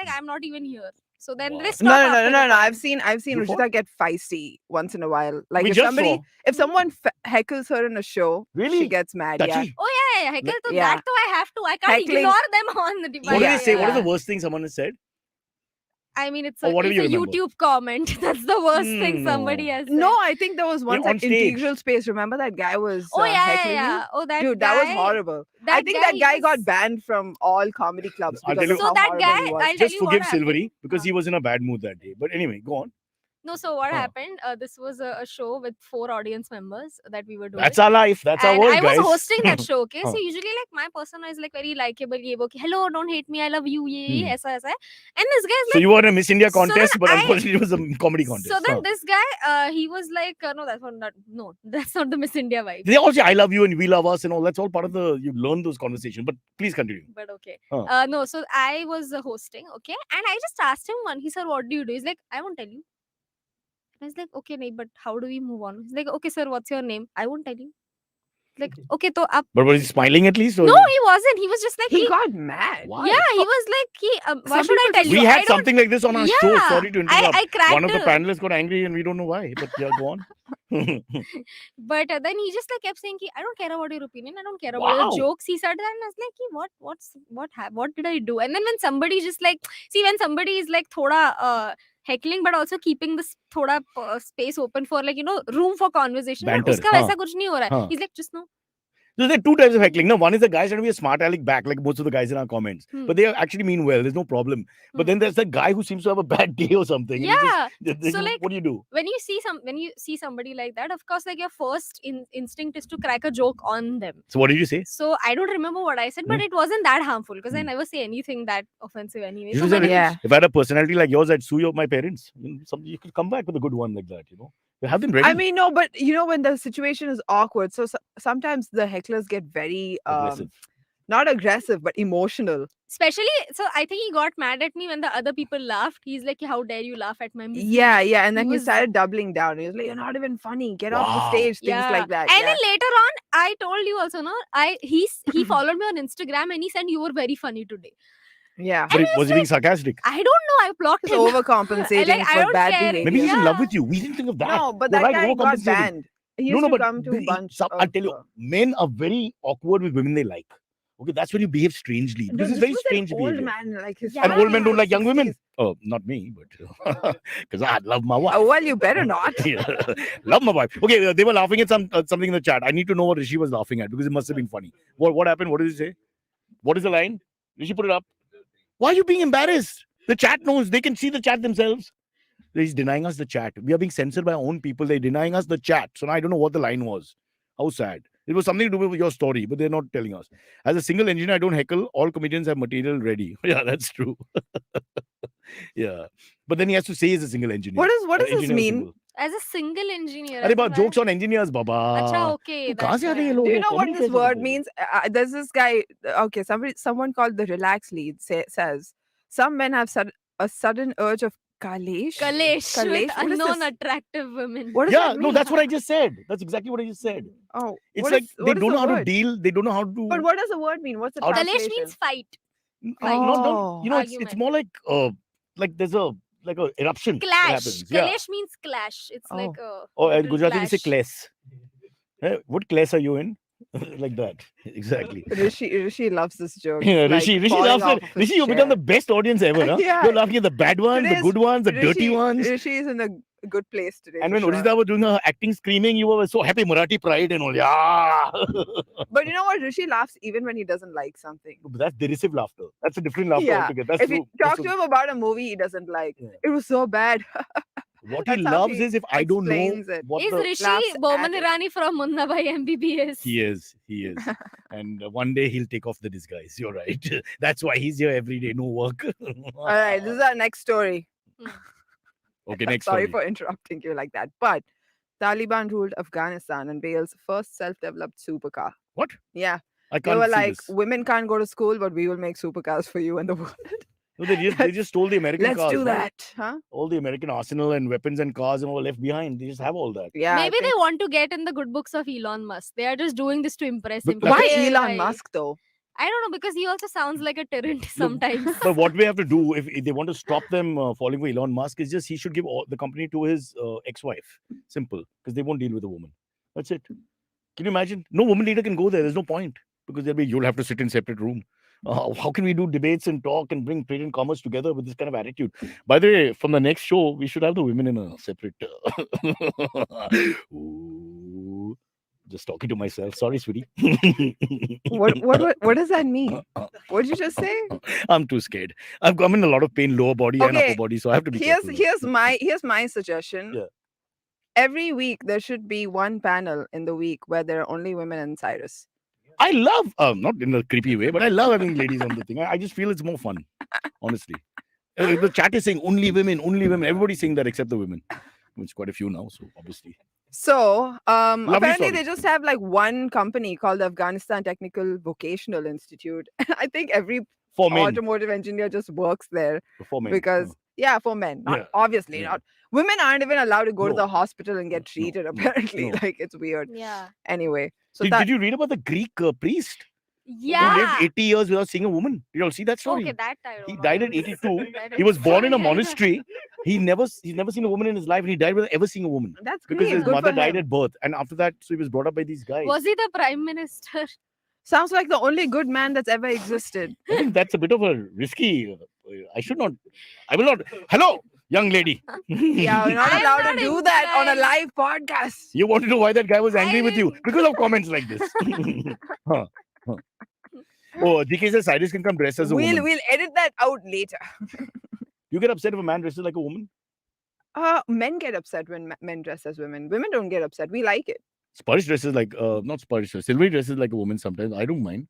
like I'm not even here. So then Wow. they No, stop. no, after no, the no, no. fight. I've seen You Urjita get feisty once in a while. Like We if just saw. if someone heckles her in a show, Really? she gets mad. Yeah. Touchy. Oh yeah, heckle to Yeah. that too. I have to. I can't Heckling. ignore them on the device. What do Yeah, they say? What is yeah. the worst thing someone has said? I mean, it's Or a, whatever it's a you remember. YouTube comment. That's the worst thing No. somebody has said. No, I think there was once on at stage. Integral Space. Remember that guy was Oh yeah, yeah, heckling yeah. you? Oh that Dude, guy, that was horrible. I think that he guy got was- banned from all comedy clubs I'll because tell of you- how So that horrible guy, he was. I'll tell Just you what forgive happened. Silvery because Huh. he was in a bad mood that day. But anyway, go on. No, so what Huh. happened? This was a show with 4 audience members that we were doing. That's our life. That's our and world, I was guys. hosting that show, okay? Huh. So usually like my persona is like very likable, ye wo ki, hello, don't hate me, I love you, ye, aisa, aisa. And this guy is So like, you were in a Miss India So then contest, but I- unfortunately it was a comedy contest. so then Huh. this guy, he was like, no, that's not the Miss India vibe. They all say I love you and we love us and all. That's all part of you learn those conversations. But please continue. But okay. Huh. No, so I was hosting, okay? And I just asked him one. He said, what do you do? He's like, I won't tell you. I was like, okay, nahi, but how do we move on? He's like, okay, sir, what's your name? I won't tell you. Like, okay, so up. But was he smiling at least? Or No, he wasn't. He was just like, He got mad. Why? yeah, he was like, why Some should I people tell We you? had I don't- something like this on our show. Yeah, Sorry to interrupt. I cracked. One of the panelists got angry and we don't know why. But yeah, go on. But then he just like kept saying, I don't care about your opinion. I don't care about Wow. your jokes. He said that, and I was like, what did I do? And then when somebody just like, see, when somebody is like thoda heckling, but also keeping this thoda space open for like room for conversation. Banter, Uska हाँ. वैसा कुछ नहीं हो रहा है. हाँ. He's like, just no. So there are two types of heckling. No, one is the guys trying to be a smart aleck back, like most of the guys in our comments. Hmm. But they actually mean well. There's no problem. But Hmm. then there's that guy who seems to have a bad day or something. and Yeah. it's So, like, what do you do? when you see somebody like that, of course, like, your first instinct is to crack a joke on them. So what did you say? So I don't remember what I said, but Hmm. it wasn't that harmful because I Hmm. never say anything that offensive anyway. You So should say, my name Yeah. is- if I had a personality like yours, I'd sue my parents. You could come back with a good one like that. You have them ready. I mean, no, but when the situation is awkward, so sometimes the hecklers get very Aggressive. not aggressive but emotional. especially, so I think he got mad at me when the other people laughed. He's like, "How dare you laugh at my misery?" Yeah, and then He he was- started doubling down. He was like, "You're not even funny. Get off the Wow. stage." Things Yeah. like that. And yeah. then later on, I told you also, no, he followed me on Instagram and he said you were very funny today. Yeah. But was he being sarcastic? I don't know. I blocked He's him. overcompensating Like, I for don't bad care. behavior. Maybe he's in love Yeah. with you. We didn't think of that. No, but You're that right, guy got overcompensating. banned. He used to come to a bunch of. I'll tell you, men are very awkward with women they like. Okay, that's when you behave strangely. Because it's very strange Old behavior. man, like his. And old men don't like young 60s. women. Oh, not me, but because I love my wife. Oh, well, you better not. Yeah. Love my wife. Okay, they were laughing at something in the chat. I need to know what Rishi was laughing at because it must have been funny. What happened? What did he say? What is the line? Rishi, put it up. Why are you being embarrassed? The chat knows. They can see the chat themselves. He's denying us the chat. We are being censored by our own people. They're denying us the chat. So now I don't know what the line was. How sad. It was something to do with your story, but they're not telling us. As a single engineer, I don't heckle. All comedians have material ready. Yeah, that's true. Yeah. But then he has to say he's a single engineer. What does this Engineer mean? single. As a single engineer. अरे as बा in jokes why- on engineers, Baba. Acha, okay. तो कहाँ से आ रहे हैं ये that's लोग? Do you ये know what comedy this कैसे word करते हैं? means? There's this guy. Okay, someone called the relax lead says some men have a sudden urge of Kalesh. Kalesh with Kalesh? What is unknown this? attractive women. What does Yeah, that mean? no, that's what I just said. That's exactly what I just said. Oh, It's what like is- they what is don't the know how to word? deal. They don't know how to. But what does the word mean? What's the How does- Kalesh translation? means fight. Oh. It's more like there's a eruption. that Clash. happens. Yeah. Kalesh means clash. It's Oh. like a. Oh, and literal Gujarati we say clash. class. What class are you in? Like that. Exactly. Rishi loves this joke. Yeah, Like Rishi falling loves off it. of his Rishi, you become chair. the best audience ever. Huh? Yeah. You're laughing at the bad ones, the Today's good ones, the dirty ones. Rishi is in a good place today. And for when sure. Urjita was doing her acting, screaming, you were so happy, Marathi pride and all. Yeah. But you know what? Rishi laughs even when he doesn't like something. But that's derisive laughter. That's a different laughter Yeah. altogether. That's If you true. talk That's to him about a movie he doesn't like, Yeah. it was so bad. What he That's how loves he is if I don't know explains it. what Is the Rishi laughs at Boman it. Irani from Munna Bhai MBBS? He is. And one day he'll take off the disguise. You're right. That's why he's here every day, no work. All right, this is our next story. Okay, next Sorry story. for interrupting you like that. But Taliban ruled Afghanistan and unveils first self-developed supercar. What? Yeah. I They can't were see like, this. women can't go to school, but we will make supercars for you and the world. No, they just stole the American Let's cars. do no? that. Huh? All the American arsenal and weapons and cars and all left behind. They just have all that. Yeah. I Maybe they think- want to get in the good books of Elon Musk. They are just doing this to impress But him. like- Why Hey, Elon hi. Musk though? I don't know, because he also sounds like a tyrant sometimes. But what we have to do if they want to stop them falling for Elon Musk is just he should give all the company to his ex-wife. Simple, because they won't deal with a woman. That's it. Can you imagine? No woman leader can go there. There's no point because you'll have to sit in separate room. How can we do debates and talk and bring trade and commerce together with this kind of attitude? By the way, from the next show, we should have the women in a separate. Ooh, just talking to myself. Sorry, sweetie. What does that mean? What did you just say? I'm too scared. I'm in a lot of pain, lower body and Okay, upper body, so I have to be careful. Here's my suggestion. Yeah. Every week there should be one panel in the week where there are only women and Cyrus. I love, not in a creepy way, but I love having ladies on the thing. I just feel it's more fun, honestly. The chat is saying only women, only women. Everybody's saying that except the women. It's quite a few now, so obviously. So apparently story. they just have like one company called the Afghanistan Technical Vocational Institute. I think every For men. automotive engineer just works there For men. because for men, not Yeah. obviously Yeah. not. Women aren't even allowed to go to No. the hospital and get No. treated. No. Apparently, No. like it's weird. Yeah. Anyway, so Did you read about the Greek priest who Yeah. lived 80 years without seeing a woman? Did you all see that story? Okay, that I don't He know. died at 82. That He is was born in a sorry. monastery. He's never seen a woman in his life, and he died without ever seeing a woman that's because great. his Good mother for died him. at birth, and after that, so he was brought up by these guys. Was he the prime minister? Sounds like the only good man that's ever existed. I think that's a bit of a risky. I will not. Hello, Young lady. Yeah, we're not I'm allowed not to do into that on a that. live podcast. You want to know why that guy was angry with you? didn't- Because of comments like this. Huh, huh. Oh, DK says Cyrus can come dressed as a woman. We'll edit that out later. You get upset if a man dresses like a woman? Men get upset when men dress as women. Women don't get upset. We like it. Sparish dresses like, not Sparish, Silvery dresses like a woman sometimes. I don't mind.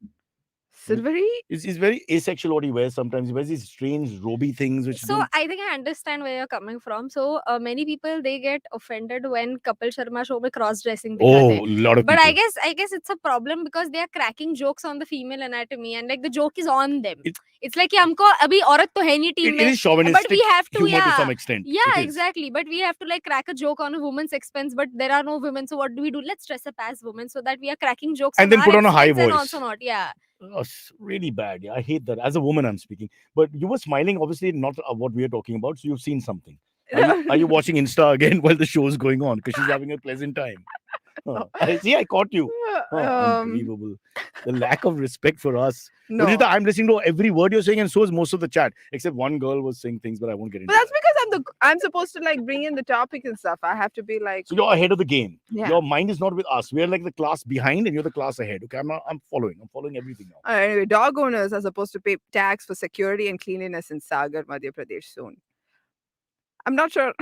Silvery? It's very asexual what he wears sometimes. He wears these strange roby things which So I think I understand where you're coming from. So many people they get offended when Kapil Sharma show में cross dressing दिखाते हैं. lot of But people. I guess it's a problem because they are cracking jokes on the female anatomy and like the joke is on them. It's like कि हमको अभी औरत तो है नहीं team It में. is chauvinistic But we have to, humor to yeah. some extent. Yeah, It is. exactly. But we have to like crack a joke on a woman's expense, but there are no women. So what do? Let's dress up as women so that we are cracking jokes And on then our put on a high expense and voice. also not. Yeah. Oh, it's really bad. Yeah, I hate that. As a woman, I'm speaking. But you were smiling, obviously, not what we are talking about. So you've seen something. Are you watching Insta again while the show is going on? Because she's having a pleasant time. I see, I caught you. Unbelievable. The lack of respect for us. No. Urjita, I'm listening to every word you're saying, and so is most of the chat. Except one girl was saying things, but I won't get into But that's that. because I'm supposed to like bring in the topic and stuff. I have to be like, So you're ahead of the game. yeah. Your mind is not with us. We're like the class behind, and you're the class ahead. Okay, I'm following. I'm following everything now. Anyway, dog owners are supposed to pay tax for security and cleanliness in Sagar, Madhya Pradesh soon. I'm not sure.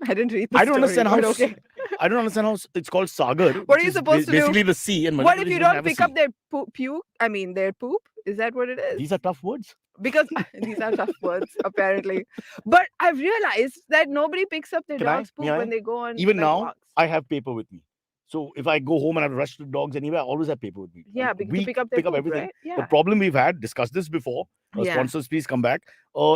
I didn't read the I don't story, understand how but okay. I don't understand how it's called Sagar. What which are you is supposed to do? basically the sea, and What Madhya if Pradesh you doesn't don't have a pick sea. up their puke? I mean, their poop? Is that what it is? These are tough words. Because these are tough words, apparently. But I've realized that nobody picks up their Can I? dog's poop May I? when they go on Even like, now, walks. I have paper with me. So if I go home and I rush to dogs anywhere, I always have paper with me. Yeah, And because we to pick up their poop, everything. right? The Yeah. problem we've had, discussed this before. Yeah. Sponsors, please come back.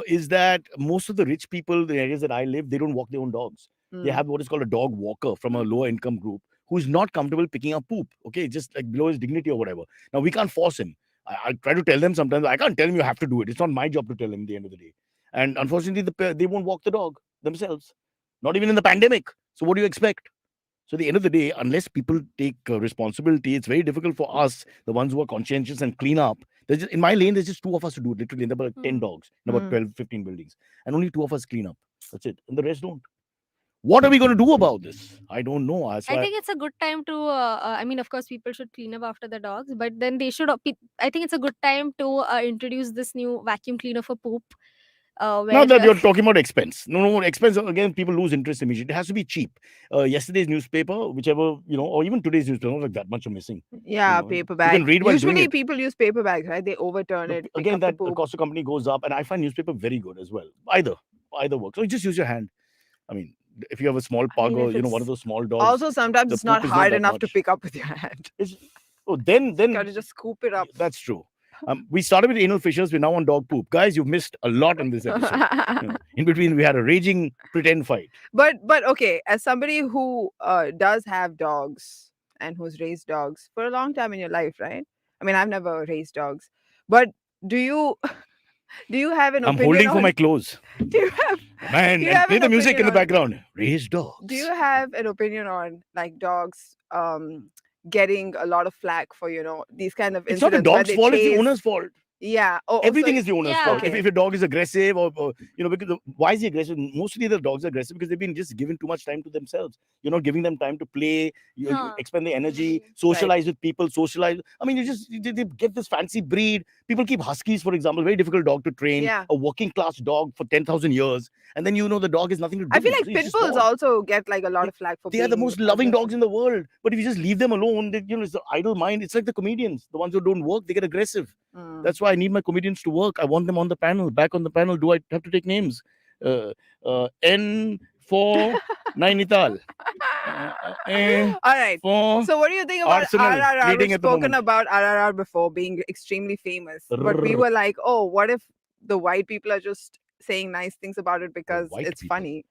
Is that most of the rich people, the areas that I live, they don't walk their own dogs. They Mm. have what is called a dog walker from a lower income group who's not comfortable picking up poop. Okay, just like below his dignity or whatever. Now we can't force him. I try to tell them sometimes. I can't tell him you have to do it. It's not my job to tell him at the end of the day. And unfortunately, they won't walk the dog themselves. Not even in the pandemic. So what do you expect? So at the end of the day, unless people take responsibility, it's very difficult for us, the ones who are conscientious and clean up. In my lane, there's just two of us to do it, literally. And there are about 10 dogs in about 12, 15 buildings. And only two of us clean up. That's it. And the rest don't. What are we going to do about this? I don't know. I think it's a good time to. I mean, of course, people should clean up after the dogs, but then they should. I think it's a good time to introduce this new vacuum cleaner for poop. Now Where that you're talking about expense. No, expense, again, people lose interest immediately. It has to be cheap. Yesterday's newspaper, whichever, or even today's newspaper, not like that much are missing. Yeah, know, paper you bag. can read while doing Usually it. people use paper bags, right? They overturn But it. pick again, up the that poop. cost of company goes up, and I find newspaper very good as well. Either works. So you just use your hand. I mean, if you have a small pug mean, or if one of it's- those small dogs. Also, sometimes the it's not poop is not hard that enough to much. pick up with your hand. Then Got to just scoop it up. that's true. We started with anal fissures. We're now on dog poop. Guys, you've missed a lot in this episode. In between, we had a raging pretend fight. But okay, as somebody who does have dogs and who's raised dogs for a long time in your life, right? I mean, I've never raised dogs, but do you have an I'm opinion holding on, for my clothes. do you have Man, Do you and have play an the music in the opinion on- background. Raise dogs. do you have an opinion on like dogs getting a lot of flack for these kind of It's not the incidents where dog's they fault, it's the chase- owner's fault. Yeah. Oh, Everything so is the owner's Yeah. fault. Okay. If a dog is aggressive or because why is he aggressive? Mostly the dogs are aggressive because they've been just given too much time to themselves. You're not giving them time to play, you Huh. expend the energy, Mhm. socialize with people, socialize. I mean, they get this fancy breed. People keep huskies, for example, very difficult dog to train. Yeah. A working class dog for 10,000 years. And then the dog has nothing to do. I feel like So it's pit just bulls born. also get like a lot of flack for They are the being most loving aggressive. dogs in the world. But if you just leave them alone, it's the idle mind. It's like the comedians. The ones who don't work, they get aggressive. Mm. That's why I need my comedians to work. I want them on the panel, back on the panel. Do I have to take names? N for Nainital. N All right. for So what do you think about Arsenal RRR? leading We've at the spoken moment. about RRR before being extremely famous, but we Rrrr. were like, oh, what if the white people are just saying nice things about it because white it's people. funny?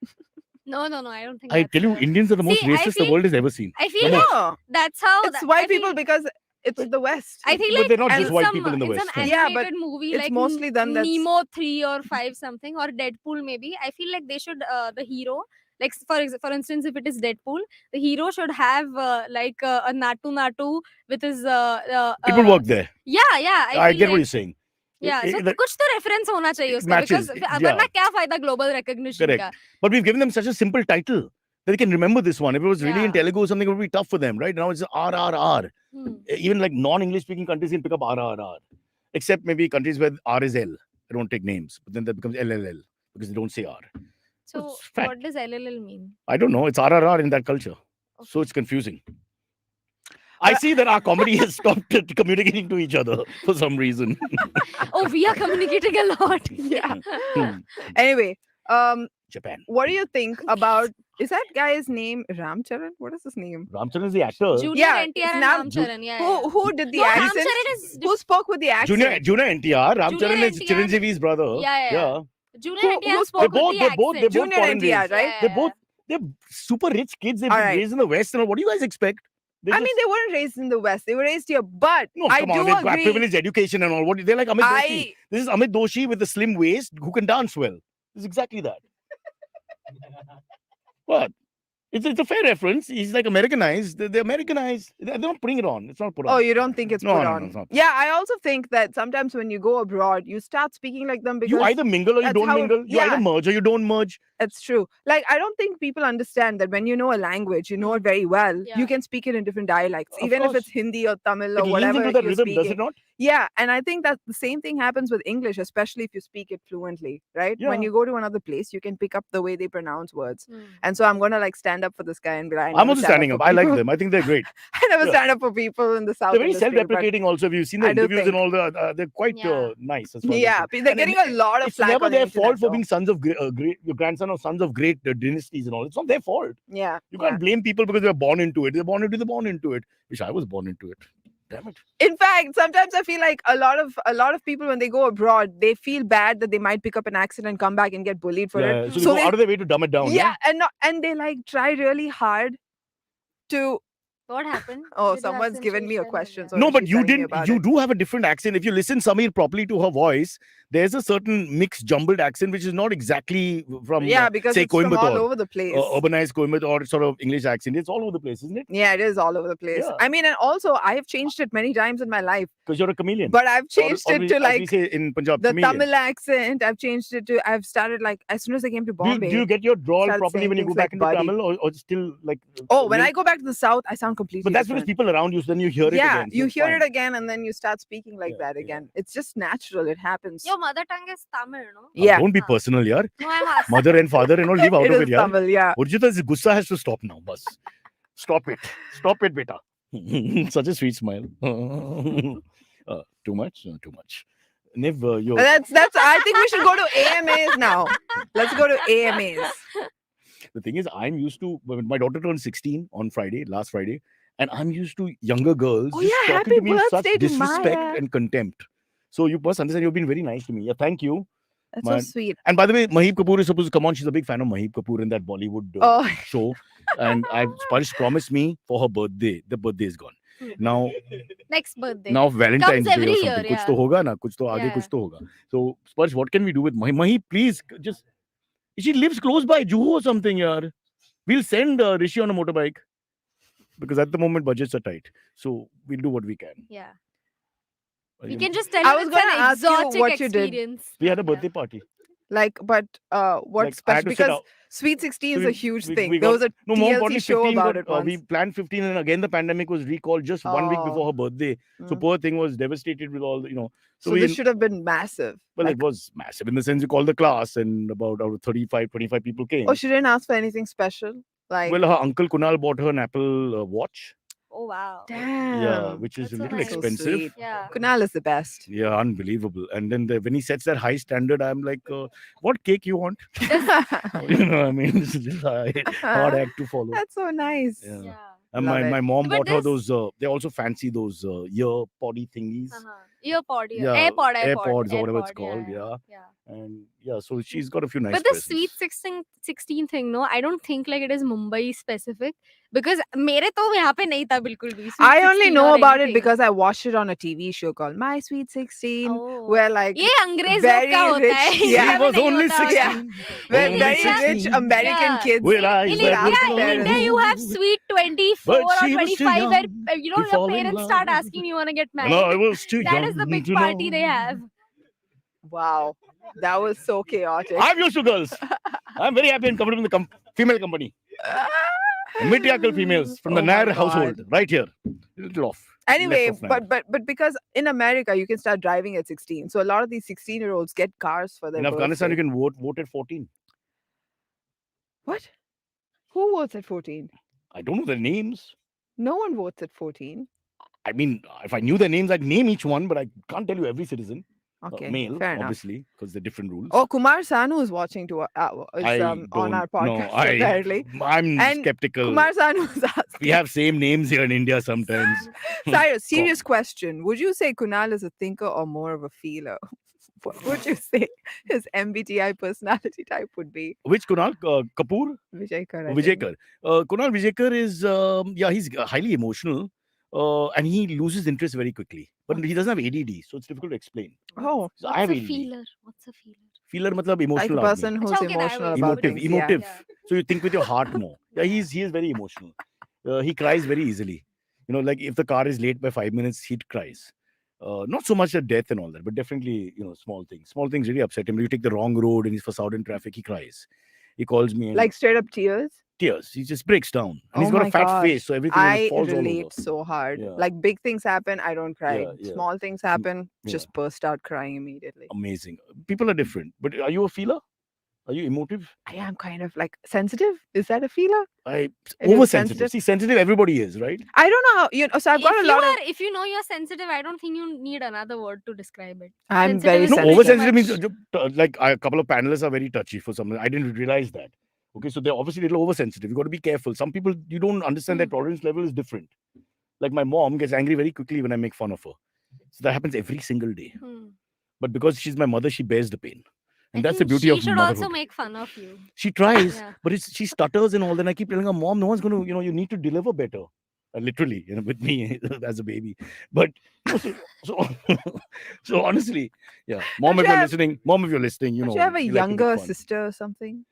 No, I don't think. I that's tell you, the- Indians are the most See, I racist the feel- world has ever seen. I feel The like most. No, that's how. it's I white feel- people because it's the West. I feel But like they're not in just white some, people in the some West. Yeah, but animated movie it's like mostly them that's- Nemo 3 or 5 something or Deadpool maybe. I feel like they should the hero like for instance if it is Deadpool, the hero should have a natu with his It would work there. Yeah, I feel get what like- you're saying. Yeah, so that कुछ तो reference होना चाहिए उसका matches. because Yeah. वरना क्या फायदा global recognition Correct. का? But we've given them such a simple title that they can remember this one. If it was really in Yeah. Telugu or something, it would be tough for them, right? Now it's RRR. Hmm. Even like non-English speaking countries can pick up RRR, except maybe countries where R is L. They don't take names, but then that becomes LLL because they don't say R. So It's fact. what does LLL mean? I don't know. It's RRR in that culture, so it's confusing. I see that our comedy has stopped communicating to each other for some reason. Oh, we are communicating a lot. Yeah. Hmm. Anyway, Japan. what do you think about? Is that guy's name Ramcharan? What is his name? Ramcharan is the actor. Junior Yeah, NTR it's and not- Ram Charan. Yeah, Who did the No, Ram accent? Charan is Who spoke with the accent? Junior NTR. Ramcharan Junior is NTR. Chiranjeevi's brother. Yeah. Junior Who- NTR who spoke spoke- with the They're both accent. Junior foreign NTR, raised. right? They're super rich kids. They've All been right. raised in the West. And all. What do you guys expect? I mean, they weren't raised in the West. They were raised here. But no, I come do on, they've got agree. privileged education and all. What they're like Amit Doshi. This is Amit Doshi with a slim waist who can dance well. It's exactly that. What? It's a fair reference. He's like Americanized. They're Americanized. They're not putting it on. It's not put on. Oh, you don't think it's No, put no, on? no, it's not. Yeah, I also think that sometimes when you go abroad, you start speaking like them because You either mingle or you that's don't how- mingle. You yeah. either merge or you don't merge. it's true. Like, I don't think people understand that when you know a language, you know it very well, Yeah. you can speak it in different dialects, Of even if course. it's Hindi or Tamil It or leans whatever into that you're rhythm, speaking. does it not? Yeah, and I think that the same thing happens with English, especially if you speak it fluently, right? When Yeah. you go to another place, you can pick up the way they pronounce words. Hmm. And so I'm gonna like stand up for this guy and be like, I I'm never also stand standing for up. I like people- them. I think they're great. I never Yeah. stand up for people in the South. They're very industry, but self-deprecating. Also, have you seen the I do interviews and think- all the? They're quite Yeah. nice as far as Yeah, concerned. they're And getting a lot of it's flack never on the their fault internet, for though. being sons of great, your grandson or sons of great dynasties and all. It's not their fault. Yeah, You yeah. can't blame people because they're born into it. They're born into it. Wish I was born into it. Damn it. In fact, sometimes I feel like a lot of people when they go abroad, they feel bad that they might pick up an accent and come back and get bullied for it. So, So they go they- out of their way to dumb it down. Yeah, and they like try really hard to. What happened? Oh, Did the someone's accent given change me a then? question, Yeah. so No, but she's you telling me didn't. about You it. do have a different accent. If you listen Samir properly to her voice, there's a certain mixed, jumbled accent which is not exactly from Yeah, because say it's from all Coimbatore, over the place. urbanized Coimbatore sort of English accent. It's all over the place, isn't it? Yeah, it is all over the place. Yeah. I mean, and also I have changed it many times in my life, Because you're a chameleon. but I've Or- changed or it we- to as we like say in Punjab, the chameleon. Tamil accent. I've changed it to. I've started like as soon as I came to Do you, Bombay. do you get your drawl started properly saying when you go things back like into buddy. Tamil, or still like? Oh, when link- I go back to the south, I sound completely. But that's because different. people around you, so then you hear it Yeah, again. So you it's hear fine. it again, and then you start speaking like Yeah, that yeah. again. It's just natural. It happens. Your mother tongue is Tamil, no? Yeah, Don't be personal, yaar. No, I'm asking. Mother and father and all live out it of is it, yaar. Tamil. Yeah. Urjita's gussa has to stop now, bus. Stop it. Stop it, beta. Such a sweet smile. Too much? No, too much. Niv, you're... That's. I think we should go to AMAs now. Let's go to AMAs. The thing is, I'm used to... When my daughter turned 16 on Friday, last Friday, and I'm used to younger girls Oh, just yeah, talking happy to me with such birthday to disrespect Maya. and contempt. So you must understand, you've been very nice to me. Yeah, thank you. That's Man. so sweet. And by the way, Mahib Kapoor is supposed to come on. She's a big fan of Mahib Kapoor in that Bollywood Oh. show. And Sparsh promised me for her birthday. The birthday is gone. Now, Next birthday. Valentine's Day or every something. year, Kuch yeah. to hoga na. Kuch to aage Yeah. kuch to hoga. So, Sparsh, what can we do with Mahib? Mahib, please, just... She lives close by Juhu or something, yaar. We'll send Rishi on a motorbike. Because at the moment, budgets are tight. So, we'll do what we can. Yeah. You We know, can just tell I you was it's gonna an ask you exotic what you did. experience. We had a Yeah. birthday party. Like, but what's Like, I had special? to sit Because out. Sweet 16 So is a huge we thing. got- There was a No, more TLC importantly, show 15 about got, it once. we planned 15 and again the pandemic was recalled just 1 week before Oh. her birthday. So Mm. poor thing was devastated with all, So we, this should have been massive. well, Like, it was massive in the sense you called the class and about out of 35, 25 people came. oh, she didn't ask for anything special. Like, Well, her uncle Kunal bought her an Apple watch. Oh, wow. damn. Yeah, which is That's a so little nice. So expensive. sweet. Yeah. Kunal is the best. Yeah, unbelievable. And then when he sets that high standard, I'm like, what cake you want? I mean, this is just hard act to follow. That's so nice. Yeah. Yeah. And Love my it. mom But bought her this- those, they're also fancy, those ear poddy thingies. Uh-huh. Earpod, Yeah, AirPod, AirPods or whatever it's AirPod, called. Yeah. Yeah. And yeah, so she's got a few nice But the presents. sweet 16 thing, no, I don't think like it is Mumbai specific because मेरे तो यहाँ पे नहीं था बिल्कुल भी. Sweet I only 16 know or about it anything. because I watched it on a TV show called My Sweet 16, Oh. where like ये अंग्रेजों very का होता है. rich- She Yeah. इंडिया में was नहीं only होता होता. 16. where Only very 16. rich American Yeah. kids. With eyes In that India, look in like India, you have gold. sweet 24 But or she was too 25 where young you know to your fall in parents start love. asking you want to get And married. I was too That young is the big to party they know. have. Wow, that was so chaotic. I'm used to girls. I'm very happy and comfortable in the female company. Matriarchal females from the Oh my Nair household, God. right here. Little off. Anyway, left of Nair. but because in America you can start driving at 16, so a lot of these 16-year-olds get cars for their In Afghanistan, you birthday. can vote at 14. What? Who votes at 14? I don't know their names. No one votes at 14. I mean, if I knew their names, I'd name each one, but I can't tell you every citizen. Okay, Male, fair enough. obviously, because they're different rules. Oh, Kumar Sanu is watching to I on don't our podcast know. apparently. I'm And skeptical. Kumar Sanu is asking. We have same names here in India sometimes. Cyrus, serious question. Would you say Kunal is a thinker or more of a feeler? What would you say his MBTI personality type would be? Which Kunal? Kapoor? Vijay I think. Vijayakar. Kunal Vijayakar is, he's highly emotional and he loses interest very quickly. But he doesn't have ADD, so it's difficult to explain. Oh, So I have What's a ADD. feeler? What's a feeler? Feeler matlab like emotional. a person aadmi. who's Acha, okay, that emotional was- about Emotive. things. Emotive. Yeah. So you think with your heart more. Yeah, he is very emotional. He cries very easily. You know, like if the car is late by 5 minutes, he cries. Not so much at death and all that, but definitely, small things. Small things really upset him. You take the wrong road and he's for southern traffic, he cries. He calls me and Like straight up tears. tears. He just breaks down. And he's Oh got my a fat gosh. face, so everything I falls all relate over. so hard. Yeah. Like big things happen, I don't cry. Yeah, yeah. Small things happen, yeah. just burst out crying immediately. Amazing. People are different. But are you a feeler? Are you emotive? I am kind of like sensitive. Is that a feeler? I you're oversensitive. sensitive? See, sensitive everybody is, right? I don't know how So I've got a lot of. If you know you're sensitive, I don't think you need another word to describe it. I'm sensitive very is No, Sensitive. oversensitive means Much. like a couple of panelists are very touchy for something. I didn't realize that. Okay, so they're obviously a little oversensitive. You got to be careful. Some people, you don't understand their tolerance level is different. Like my mom gets angry very quickly when I make fun of her. So that happens every single day. But because she's my mother, she bears the pain. And that's the beauty she of should motherhood. also make fun of you. She tries, Yeah. but she stutters and all. Then I keep telling her, Mom, no one's going to, you need to deliver better. Literally, with me as a baby. But so honestly, yeah. Mom, Don't if you you're have- listening, Don't you have a you like to make younger fun. sister or something?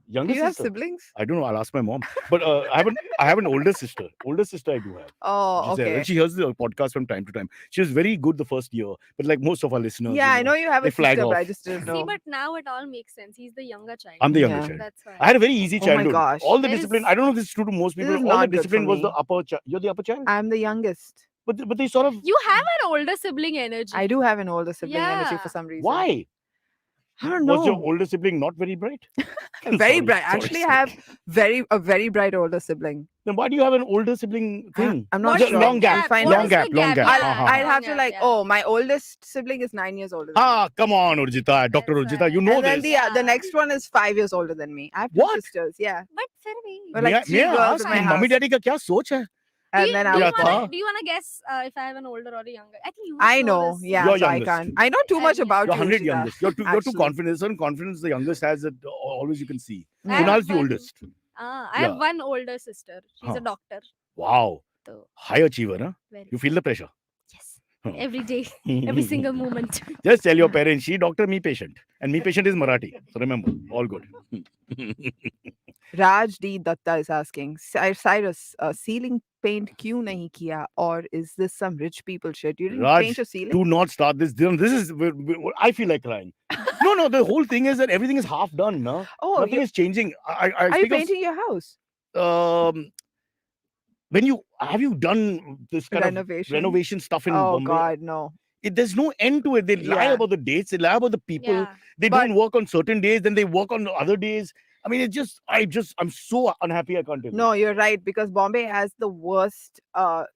Younger Do you have sister? siblings? I don't know. I'll ask my mom. But I have an older sister. Older sister I do have. Oh, Giselle. okay. And she hears the podcast from time to time. She was very good the first year, but like most of our listeners, Yeah, I know you have they a flag sister, but I off. just didn't See, know. but now it all makes sense. He's the younger child. I'm the younger Yeah. child. That's why. I had a very easy Oh my childhood. gosh. All the There discipline. is- I don't know if this is true to most This people. is All the not good for discipline was the me. upper child. You're the upper child. I'm the youngest. But they sort of. You have an older sibling energy. I do have an older sibling energy Yeah. for some reason. Why? I don't Was your know. older sibling not very bright? Very Sorry, bright. sorry, Actually, sorry. I have a very bright older sibling. Then why do you have an older sibling thing? I'm not It's a sure. long gap. I'll find What out. is the Long gap. I'll have to Yeah, like. yeah. Oh, my oldest sibling is 9 years older. Than me. Ah, come on, Urjita. Dr. That's Urjita, right. you know And then this. the Yeah. next one is 5 years older than me. I have two What? sisters. Yeah, But फिर भी. We're like three girls ask in my कि house. Mummy daddy का क्या सोच है? and do then you, I do, was you wanna, था. do you wanna guess if I have an older or a younger? I think you I would know. this. Yeah, You're so I youngest. can't. I know too much And about You're you. 100 Urjita. youngest. You're too Actually. confident. There's certain confidence the youngest has that always you can see. I have Kunal's the one- oldest. I Yeah. have one older sister. She's Huh. a doctor. Wow. So High achiever, huh? very. You feel the pressure. Yes. Huh. Every day, every single moment. Just tell your parents, she doctor, me patient. And me patient is Marathi. So remember, all good. Raj D. Datta is asking, Cyrus, ceiling paint क्यों नहीं किया? Or is this some rich people shit? You didn't Raj, paint your ceiling? do not start this. This is, I feel like crying. No, the whole thing is that everything is half done, no? Oh, Nothing is changing. I are you speak of, painting your house? when you have you done this kind of renovation stuff in Oh Bombay? God, no. There's no end to it. They lie Yeah. about the dates, they lie about the people. Yeah. They But- don't work on certain days, then they work on other days. I mean, I'm so unhappy. I can't tell you. No, you're right, because Bombay has the worst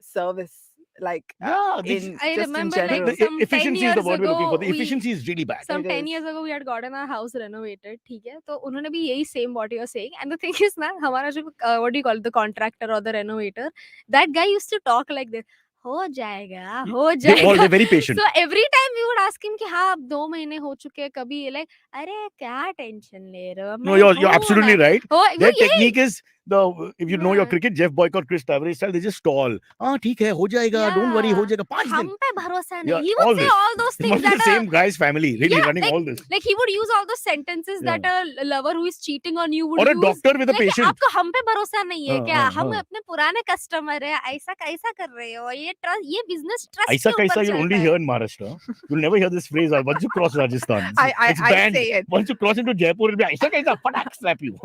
service, like Yeah, in I just remember, in like, general. the some 10 efficiency is the years word we're looking for. ago, The efficiency is really bad. Some It 10 is. years ago, we had gotten our house renovated. ठीक है, तो उन्होंने भी यही same what you're saying. And the thing is ना, हमारा जो what do you call it, the contractor or the renovator, that guy used to talk like this. हो जाएगा, हो जाएगा. They're very patient. So every time we would ask him कि हाँ अब 2 महीने हो चुके हैं कभी ये like अरे क्या टेंशन ले रहे हो No, you're absolutely right. हो Their वो यही technique is if you know your Yeah. cricket, Jeff Boycott, Chris Tavares style, they just stall. Ah, theek hai, ho jayega. Don't worry, ho Yeah. jayega. 5 हम din. पे भरोसा Yeah, नहीं. He would all say this. all those It things must be that the same guy's family, really, yeah, running all this. like he would use all those sentences Yeah. that a lover who is cheating on you would Or a use. doctor with a Like, patient. आपको हम पे भरोसा नहीं है क्या? हम हाँ. अपने पुराने कस्टमर है, ऐसा कैसा कर रहे हो? ये ट्रस्ट, ये बिजनेस ट्रस्ट Aisa के ऊपर kaisa, you'll चलता only है. hear in Maharashtra. You'll never hear this phrase once you cross Rajasthan. It's I banned. say it. Once you cross into Jaipur, it'll be Aisa kaisa, patak, slap you.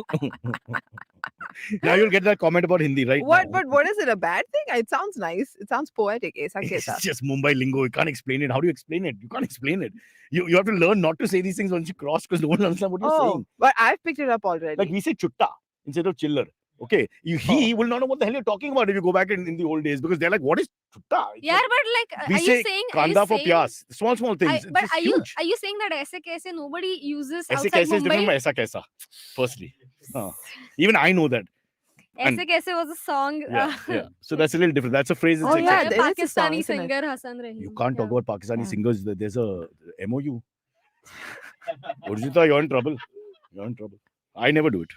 Now you'll get that comment about Hindi, right? What? now. But what is it? A bad thing? It sounds nice. It sounds poetic. Aisa It's kaisa. just Mumbai lingo. You can't explain it. How do you explain it? You can't explain it. You have to learn not to say these things once you cross because no one understands what you're Oh, saying. but I've picked it up already. Like we say chutta instead of chiller. Okay, he will not know what the hell you're talking about if you go back in the old days because they're like, what is chutta? It's Yeah, like, but like, we are say you saying? kanda for pyas. Small things. But It's are huge. you saying that ऐसे कैसे nobody uses Aise outside kaise is different from Mumbai? aisa kaisa. Firstly, even I know that. ऐसे कैसे was a song. Yeah. So that's a little different. That's a phrase. That's Oh, yeah, accepted. there is a song, Pakistani isn't it? singer Hasan Rahim. You can't talk about Pakistani Yeah. singers. There's a MOU. Urjita, you're in trouble. You're in trouble. I never do it.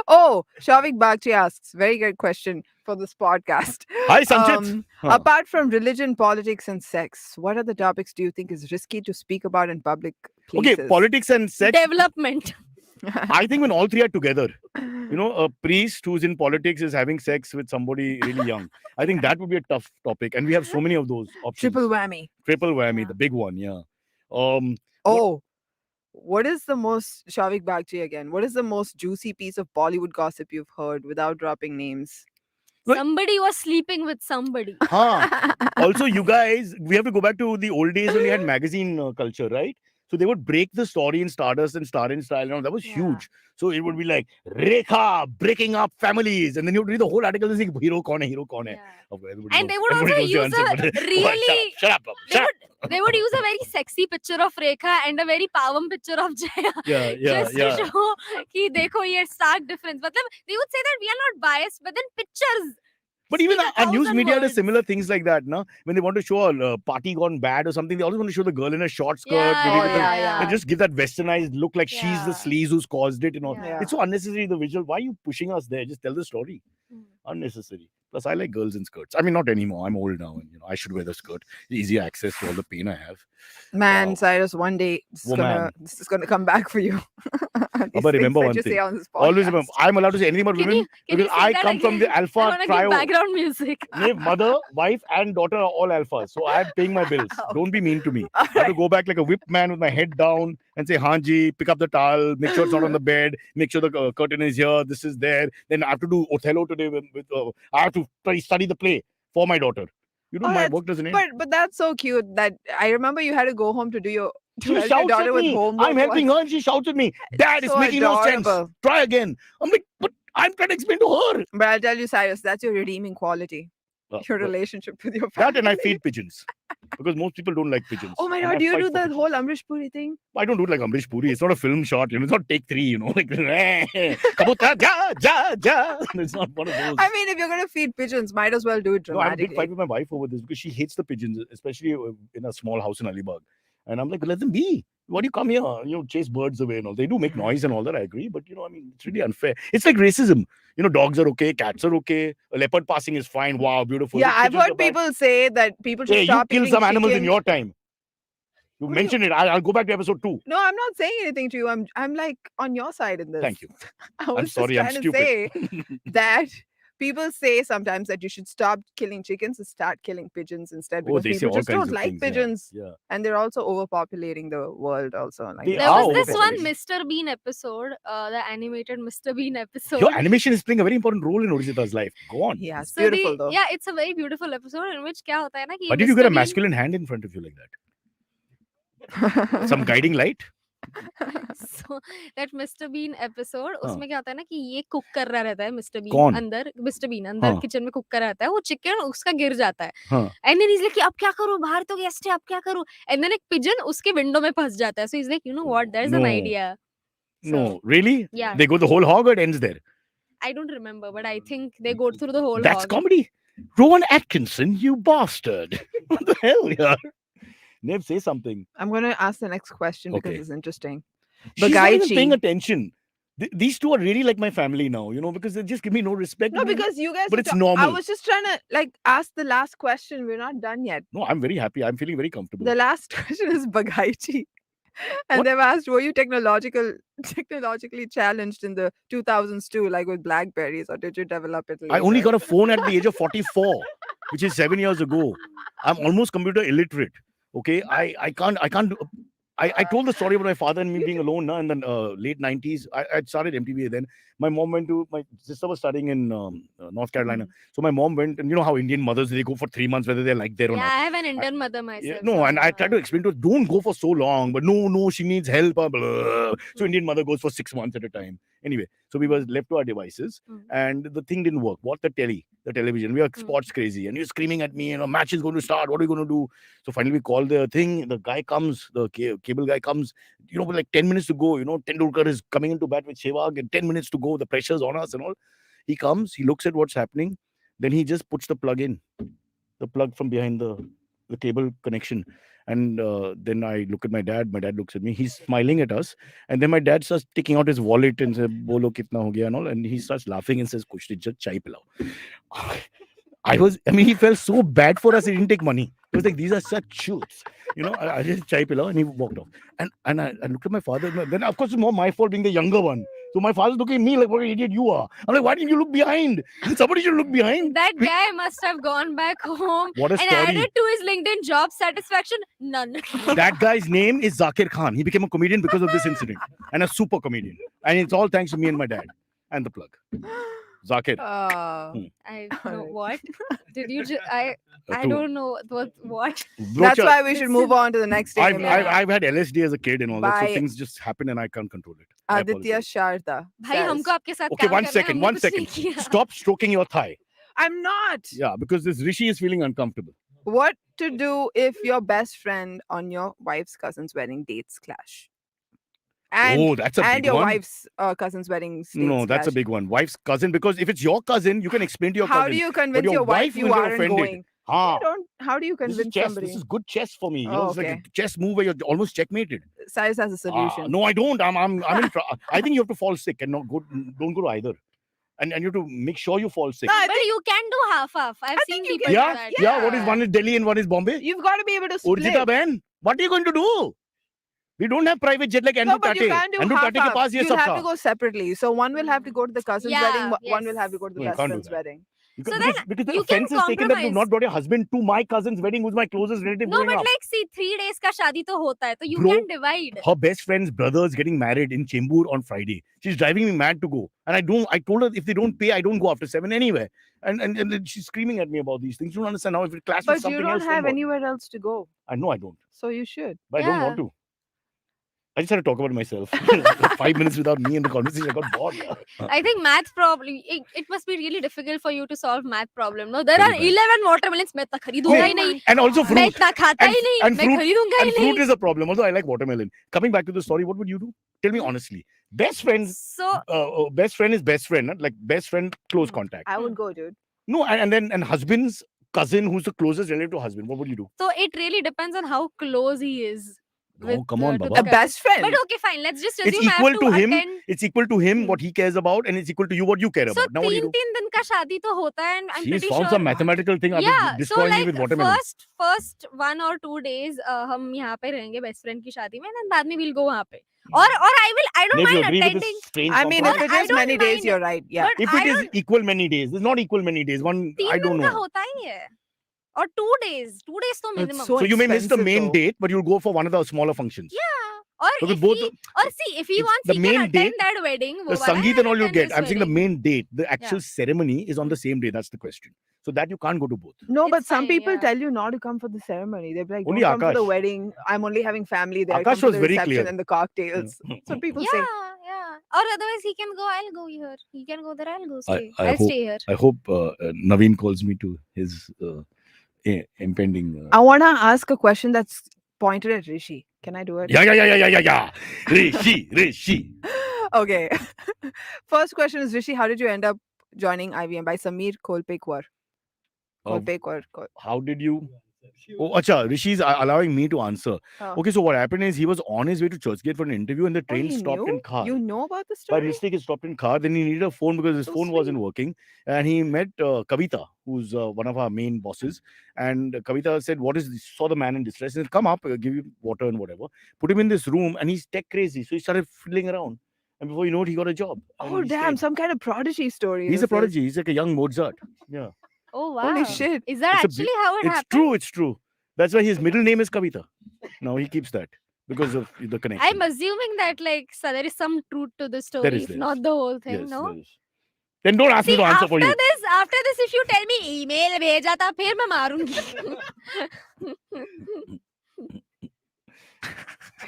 Oh, Shavik Bagchi asks, very good question for this podcast. Hi, Sanchit. Apart from religion, politics, and sex, what other topics do you think is risky to speak about in public places? Okay, politics and sex. Development. I think when all three are together, a priest who's in politics is having sex with somebody really young. I think that would be a tough topic. And we have so many of those options. Triple whammy. Triple whammy, Yeah. the big one, yeah. What is the most, Shavik Bagchi again, what is the most juicy piece of Bollywood gossip you've heard without dropping names? But- Somebody was sleeping with somebody. Also, you guys, we have to go back to the old days when we had magazine culture, right? So they would break the story in Stardust and Star in Style. That was Yeah. huge. So it would be like, Rekha breaking up families. And then you would read the whole article and say, hero kaun hai, hero kaun hai. Yeah. Okay, everybody And knows- they would everybody also knows the use answer, a but- really- Shut up. They they would use a very sexy picture of Rekha and a very pavam picture of Jaya. Yeah, Just to show कि देखो ये stark difference. मतलब they would say that we are not biased, but then pictures. But even speak our news 1,000 media does words. similar things like that, no? When they want to show a party gone bad or something, they always want to show the girl in a short skirt. Yeah, maybe Oh, with the- yeah, yeah. and just give that westernized look like she's the Yeah. sleaze who's caused it and all. Yeah. It's so unnecessary, the visual. Why are you pushing us there? Just tell the story. Mm. Unnecessary. Plus, I like girls in skirts. I mean, not anymore. I'm old now, and I should wear the skirt. Easier access to all the pain I have. Man, Wow. Cyrus, one day this is gonna come back for you. These But remember things that one you thing. say on this Always podcast. remember, I'm allowed to say anything about Can women you say because I that come from the again? I alpha want to give trio. background music. My mother, wife, and daughter are all alphas. So I'm paying my bills. Don't be mean to me. I have to go back like a whipped man with my head down and say, Hanji, pick up the towel, make sure it's not on the bed, make sure the curtain is here, this is there. Then I have to do Othello today. I have to study the play for my daughter. Oh, My that's- work doesn't end. But that's so cute that I remember you had to go home to do your to She help your shouts daughter at with me. homework. I'm helping her and she shouts at me. Dad, it's So making no sense. adorable. Try again. I'm like, but I'm trying to explain to her. But I'll tell you, Cyrus, that's your redeeming quality. Your But relationship with your family. that and I feed pigeons because most people don't like pigeons. Oh my And god, I do you fight do for the pigeons. whole Amrish Puri thing? I don't do it like Amrish Puri. It's not a film shot. It's not take 3. Like kabutar, ja. It's not one of those. I mean, if you're gonna feed pigeons, might as well do it No, I have a big dramatically. fight with my wife over this because she hates the pigeons, especially in a small house in Alibag. And I'm like, let them be. Why do you come here? Chase birds away and all. They do make noise and all that. I agree, but I mean, it's really unfair. It's like racism. Dogs are okay, cats are okay. A leopard passing is fine. Wow, beautiful. Yeah, But I've pigeons are heard bad. people say that people should Hey, you stop kill eating some animals in chicken. your time. You What do you- mentioned it. I'll go back to episode 2. No, I'm not saying anything to you. I'm like on your side in this. Thank you. I was just sorry, I'm trying to say that people say sometimes that you should stop killing chickens and start killing pigeons instead Oh, because they say people all just kinds don't of like things. Yeah, pigeons Yeah. and they're also overpopulating the world also. Like They There are was this one overpopulation. Mr. Bean episode, the animated Mr. Bean episode. Your animation is playing a very important role in Urjita's life. Go on. Yeah, it's So beautiful though. yeah, it's a very beautiful episode in which क्या होता है ना कि Why did you get a Mr. Bean- masculine hand in front of you like that? Some guiding light? So that Mr. Bean episode, हाँ. उसमें क्या होता है ना कि ये कुक कर रहा रहता है Mr. Bean कौन? अंदर Mr. Bean अंदर हाँ. किचन में कुक कर रहा रहता है वो चिकन उसका गिर जाता है हाँ. and then he's like कि अब क्या करूं बाहर तो गेस्ट है अब क्या करूं and then एक pigeon उसके विंडो में फंस जाता है so he's like you know what there's an No. idea so, No, really? yeah They go the whole hog or it ends there? I don't remember but I think they go through the whole That's hog. comedy. Rowan Atkinson, you bastard. What the hell, yeah? Nev, say something. I'm gonna ask the next question because Okay. it's interesting. She's not even Bagaichi. paying attention. These two are really like my family now, because they just give me no respect. No, because you guys. But were it's I normal. was just trying to ask the last question. We're not done yet. No, I'm very happy. I'm feeling very comfortable. The last question is Bagaichi. And What? they've asked, were you technologically challenged in the 2000s too, like with Blackberries, or did you develop it later? I only got a phone at the age of 44, which is 7 years ago. I'm almost computer illiterate. Okay, I can't do. I told the story about my father and me being alone in the late 90s. I started MTV then. My sister was studying in North Carolina. So my mom went, and you know how Indian mothers, they go for 3 months, whether they're like there or Yeah, not. I have an Indian mother myself. Yeah, no, and I tried to explain to her, don't go for so long, but no, she needs help. Blah. So Indian mother goes for 6 months at a time. Anyway, so we were left to our devices, and the thing didn't work. What the television? We are sports crazy, and you're screaming at me, match is going to start. What are we going to do? So finally, we call the thing. The guy comes, the cable guy comes. With like 10 minutes to go. Tendulkar is coming into bat with Sehwag, and 10 minutes to go. The pressure's on us and all. He comes, he looks at what's happening, then he just puts the plug in, the plug from behind the cable connection. And then I look at my dad looks at me, he's smiling at us, and then my dad starts taking out his wallet and says, bolo kitna ho gaya and all, and he starts laughing and says, kuch nahi, just chai pilao. He felt so bad for us, he didn't take money. He was like, these are such shoots. I just chai pilao, and he walked off. And I looked at my father, then of course it's more my fault being the younger one. So my father's looking at me like, what an idiot you are. I'm like, why didn't you look behind? Somebody should look behind. That guy must have gone back home What a and story. added to his LinkedIn job satisfaction. None. That guy's name is Zakir Khan. He became a comedian because of this incident, and a super comedian. And it's all thanks to me and my dad and the plug. Zakir. I know what did you? I don't know what. That's why we should move on to the next thing. I've had LSD as a kid and all that, so Bye. things just happen and I can't control it. Aditya Sharda. भाई says, हमको आपके साथ Okay, काम one करना है, second. हमने कुछ नहीं किया. Stop stroking your thigh. I'm not. Yeah, because this Rishi is feeling uncomfortable. What to do if your best friend on your wife's cousin's wedding dates clash? And, that's a and big your one. wife's cousin's wedding. No, that's a big one. Wife's cousin, because if it's your cousin, you can explain to your How cousin. do you But convince your your wife wife you will get aren't offended. going? Ah, How do you this is convince chess. somebody? This is good chess for me. Oh, It's like okay. a chess move where you're almost checkmated. Cyrus has a solution. No, I don't. I'm in. I think you have to fall sick and don't go to either. And you have to make sure you fall sick. No, I But think you can do half. I've I seen think you people can- do Yeah, that. yeah. What is one is Delhi and one is Bombay? you've got to be able to split. Urjita Ben, what are you going to do? We don't have private jet like No, Andrew but you Tate. can't do Andrew half. Tate ke paas ye You'll sab have tha. to go separately. So one will have to go to the cousin's Yeah, wedding. One will yes. have to go to the No, you best can't do friend's that. wedding. Because, So then because the you can offense is taken that you've compromise. not brought your husband to my cousin's wedding, who's my closest relative. No, growing but up. like see, 3 days का शादी तो होता है, तो you Bro, can divide. Her best friend's brother is getting married in Chembur on Friday. She's driving me mad to go. And I told her if they don't pay, I don't go after 7 anyway. And then she's screaming at me about these things. You don't understand now if it clashes with But something you don't else. then have what? anywhere else to go. I know I don't. So you should. But I don't want Yeah. to. I just had to talk about myself. 5 minutes without me in the conversation, I got bored. I think math problem. It must be really difficult for you to solve math problem. No, there Very are bad. 11 watermelons. मैं इतना खरीदूंगा ही नहीं. And also मैं fruit. इतना खाता ही नहीं. And मैं fruit. खरीदूंगा he And fruit नहीं. is a problem. Although I like watermelon. Coming back to the story, what would you do? Tell me honestly. Best friends. So Best friend is best friend. Not like best friend, close contact. I would go, dude. No, and husband's cousin, who's the closest relative to husband. What would you do? it really depends on how close he is. Oh, come on, to the Baba. A best friend. But okay, fine. Let's just It's assume I equal have to him. attend. It's equal to him what he cares about, and it's equal to you what you care So about. Now what do you do? 3 दिन का शादी तो होता है, and I'm She's pretty found sure. some mathematical thing. Yeah, I've been so destroying me like with watermelon. first 1 or 2 days हम यहाँ पे रहेंगे बेस्ट फ्रेंड की शादी में, and बाद में we'll go वहाँ पे. Or I don't Maybe you mind agree with attending. this strange I mean, if compromise? it I is don't many days, mind. you're right. Yeah. But If I it is equal many days, it's not equal many days. One, 3 I don't दिन का know. होता ही है. Or 2 days. 2 days तो It's minimum. so So you may miss the expensive, main though. date, but you'll go for one of the smaller functions. Yeah. Or Because if both he, or see, if he it's wants, the he main can attend date, that wedding. The वो वाला, Sangeet and all you attend get. this I'm saying the wedding. main date, the actual ceremony is on the same day. That's the question. So that you can't go to both. No, but It's some fine, people yeah. tell you not to come for the ceremony. They're like, don't Only come for the Akash. wedding. I'm only having family there. Akash Come for was the very reception clear. and the cocktails. That's what people say. Yeah. Or otherwise, he can go. I'll go here. He can go there. I'll go stay. I I'll hope- stay here. I hope Naveen calls me to his impending. I want to ask a question that's pointed at Rishi. Can I do it? Yeah. Rishi. Okay. First question is, Rishi, how did you end up joining IVM? By Sameer Kolpekwar. Um, Kolpekwar. How did you? Oh, acha, Rishi's allowing me to answer. Oh. Okay, so what happened is he was on his way to Churchgate for an interview and the train he stopped knew? in car. You know about the By story? mistake, he stopped in car. Then he needed a phone because his So phone wasn't sweet. working. And he met Kavita, who's one of our main bosses. And Kavita said, "What is this?" Saw the man in distress. He said, "Come up, I'll give you water and whatever." Put him in this room, and he's tech crazy. So he started fiddling around. And before you know it, he got a job. and Oh he damn! stayed. Some kind of prodigy story. He's a this is. prodigy. He's like a young Mozart. Yeah. Oh wow. Holy shit! Is that It's a actually how it It's happened? true. It's true. That's why his middle name is Kavita. Now he keeps that because of the connection. I'm assuming that there is some truth to the story, There is, if there not is. the whole thing, Yes, no? there is. Then don't ask me See, to answer after for you. this, if you tell me email भेजा था, फिर मैं मारूंगी.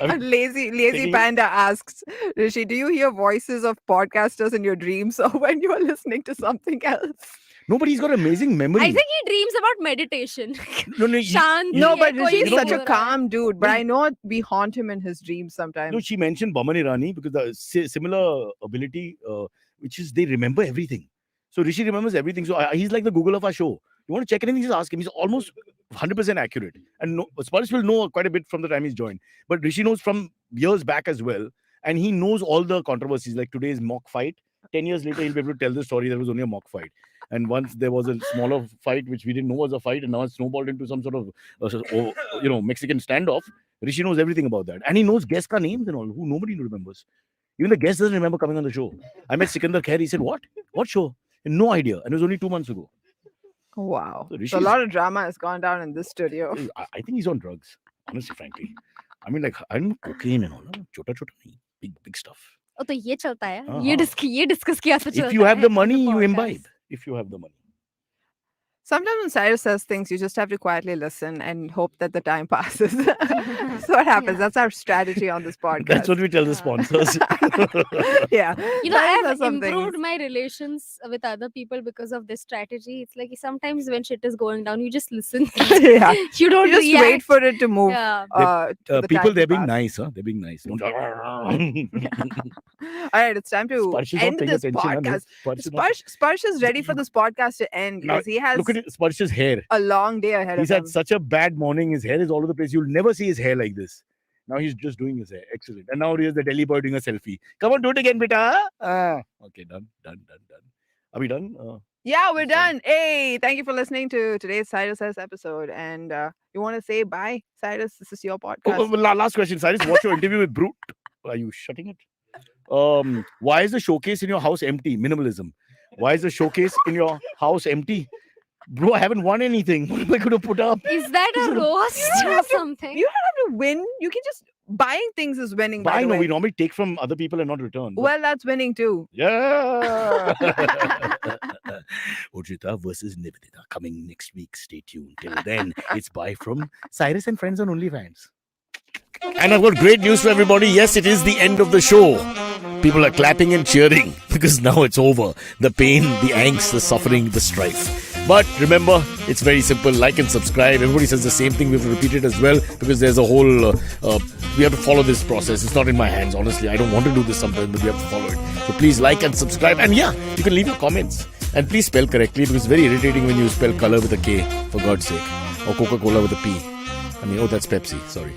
I A mean, lazy taking- panda asks, Rishi, do you hear voices of podcasters in your dreams or when you are listening to something else? no, but he's got amazing memory. I think he dreams about meditation. no, no, Shanti No, hai, but koi Rishi is nahi such a ho raha hai. calm dude. But No, I know we haunt him in his dreams sometimes. no, she mentioned Baman Irani because the similar ability, which is they remember everything. So Rishi remembers everything. So he's like the Google of our show. You want to check anything, just ask him. He's almost 100% accurate. And Sparish will know quite a bit from the time he's joined. But Rishi knows from years back as well. And he knows all the controversies, like today's mock fight. 10 years later, he'll be able to tell the story that was only a mock fight. And once there was a smaller fight, which we didn't know was a fight, and now it's snowballed into some sort of, Mexican standoff. Rishi knows everything about that. And he knows guests' names and all, who nobody remembers. Even the guest doesn't remember coming on the show. I met Sikandar Khair. He said, "What? What show?" No idea. And it was only 2 months ago. Wow. So So a Rishi's- lot of drama has gone down in this studio. I think he's on drugs, honestly, frankly. I mean, like, I don't know, cocaine and all. Chota, nahi. Big stuff. Oh, तो ये चलता है. हाँ, ये हाँ. discuss किया तो चलता If you have है the on money, you podcast. imbibe. If you have the money. Sometimes when Cyrus says things, you just have to quietly listen and hope that the time passes. So what happens? Yeah. That's our strategy on this podcast. That's what we tell the sponsors. Yeah. You know, Cyrus I has have some improved things. my relations with other people because of this strategy. It's like sometimes when shit is going down, you just listen. Yeah. You don't You just react. wait for it to move. Yeah. To the People, time they're to being pass. nice, huh? They're being nice. Don't. All right, it's time to Sparsh is not end paying this attention. huh? podcast. Sparsh is not- Sparsh is ready for this podcast to end Now, because he has Look at Sparsh's hair. a long day ahead He's of had him. such a bad morning. His hair is all over the place. You'll never see his hair like this. Now he's just doing his hair. Excellent. And now here's the Delhi boy doing a selfie. Come on, do it again, beta. Okay, done. Are we done? Yeah, we're Done. done. Hey, thank you for listening to today's Cyrus S episode. And you want to say bye, Cyrus? This is your podcast. Last question, Cyrus. What's your interview with Brute? Are you shutting it? Why is the showcase in your house empty? Minimalism. Why is the showcase in your house empty? Bro, I haven't won anything. What am I going to put up? Is that a roast or have to- something? You don't have to win. You can just buying things is winning. By I the know way. we normally take from other people and not return. but- Well, that's winning too. Yeah. Urjita versus Niveditha coming next week. Stay tuned. Till then, it's bye from Cyrus and friends on OnlyFans. And I've got great news for everybody. Yes, it is the end of the show. People are clapping and cheering because now it's over. The pain, the angst, the suffering, the strife. But remember, it's very simple. Like and subscribe. Everybody says the same thing. We have to repeat it as well because there's a whole... we have to follow this process. It's not in my hands, honestly. I don't want to do this sometimes, but we have to follow it. So please like and subscribe. And yeah, you can leave your comments. And please spell correctly because it's very irritating when you spell color with a K, for God's sake. Or Coca-Cola with a P. I mean, oh, that's Pepsi. Sorry.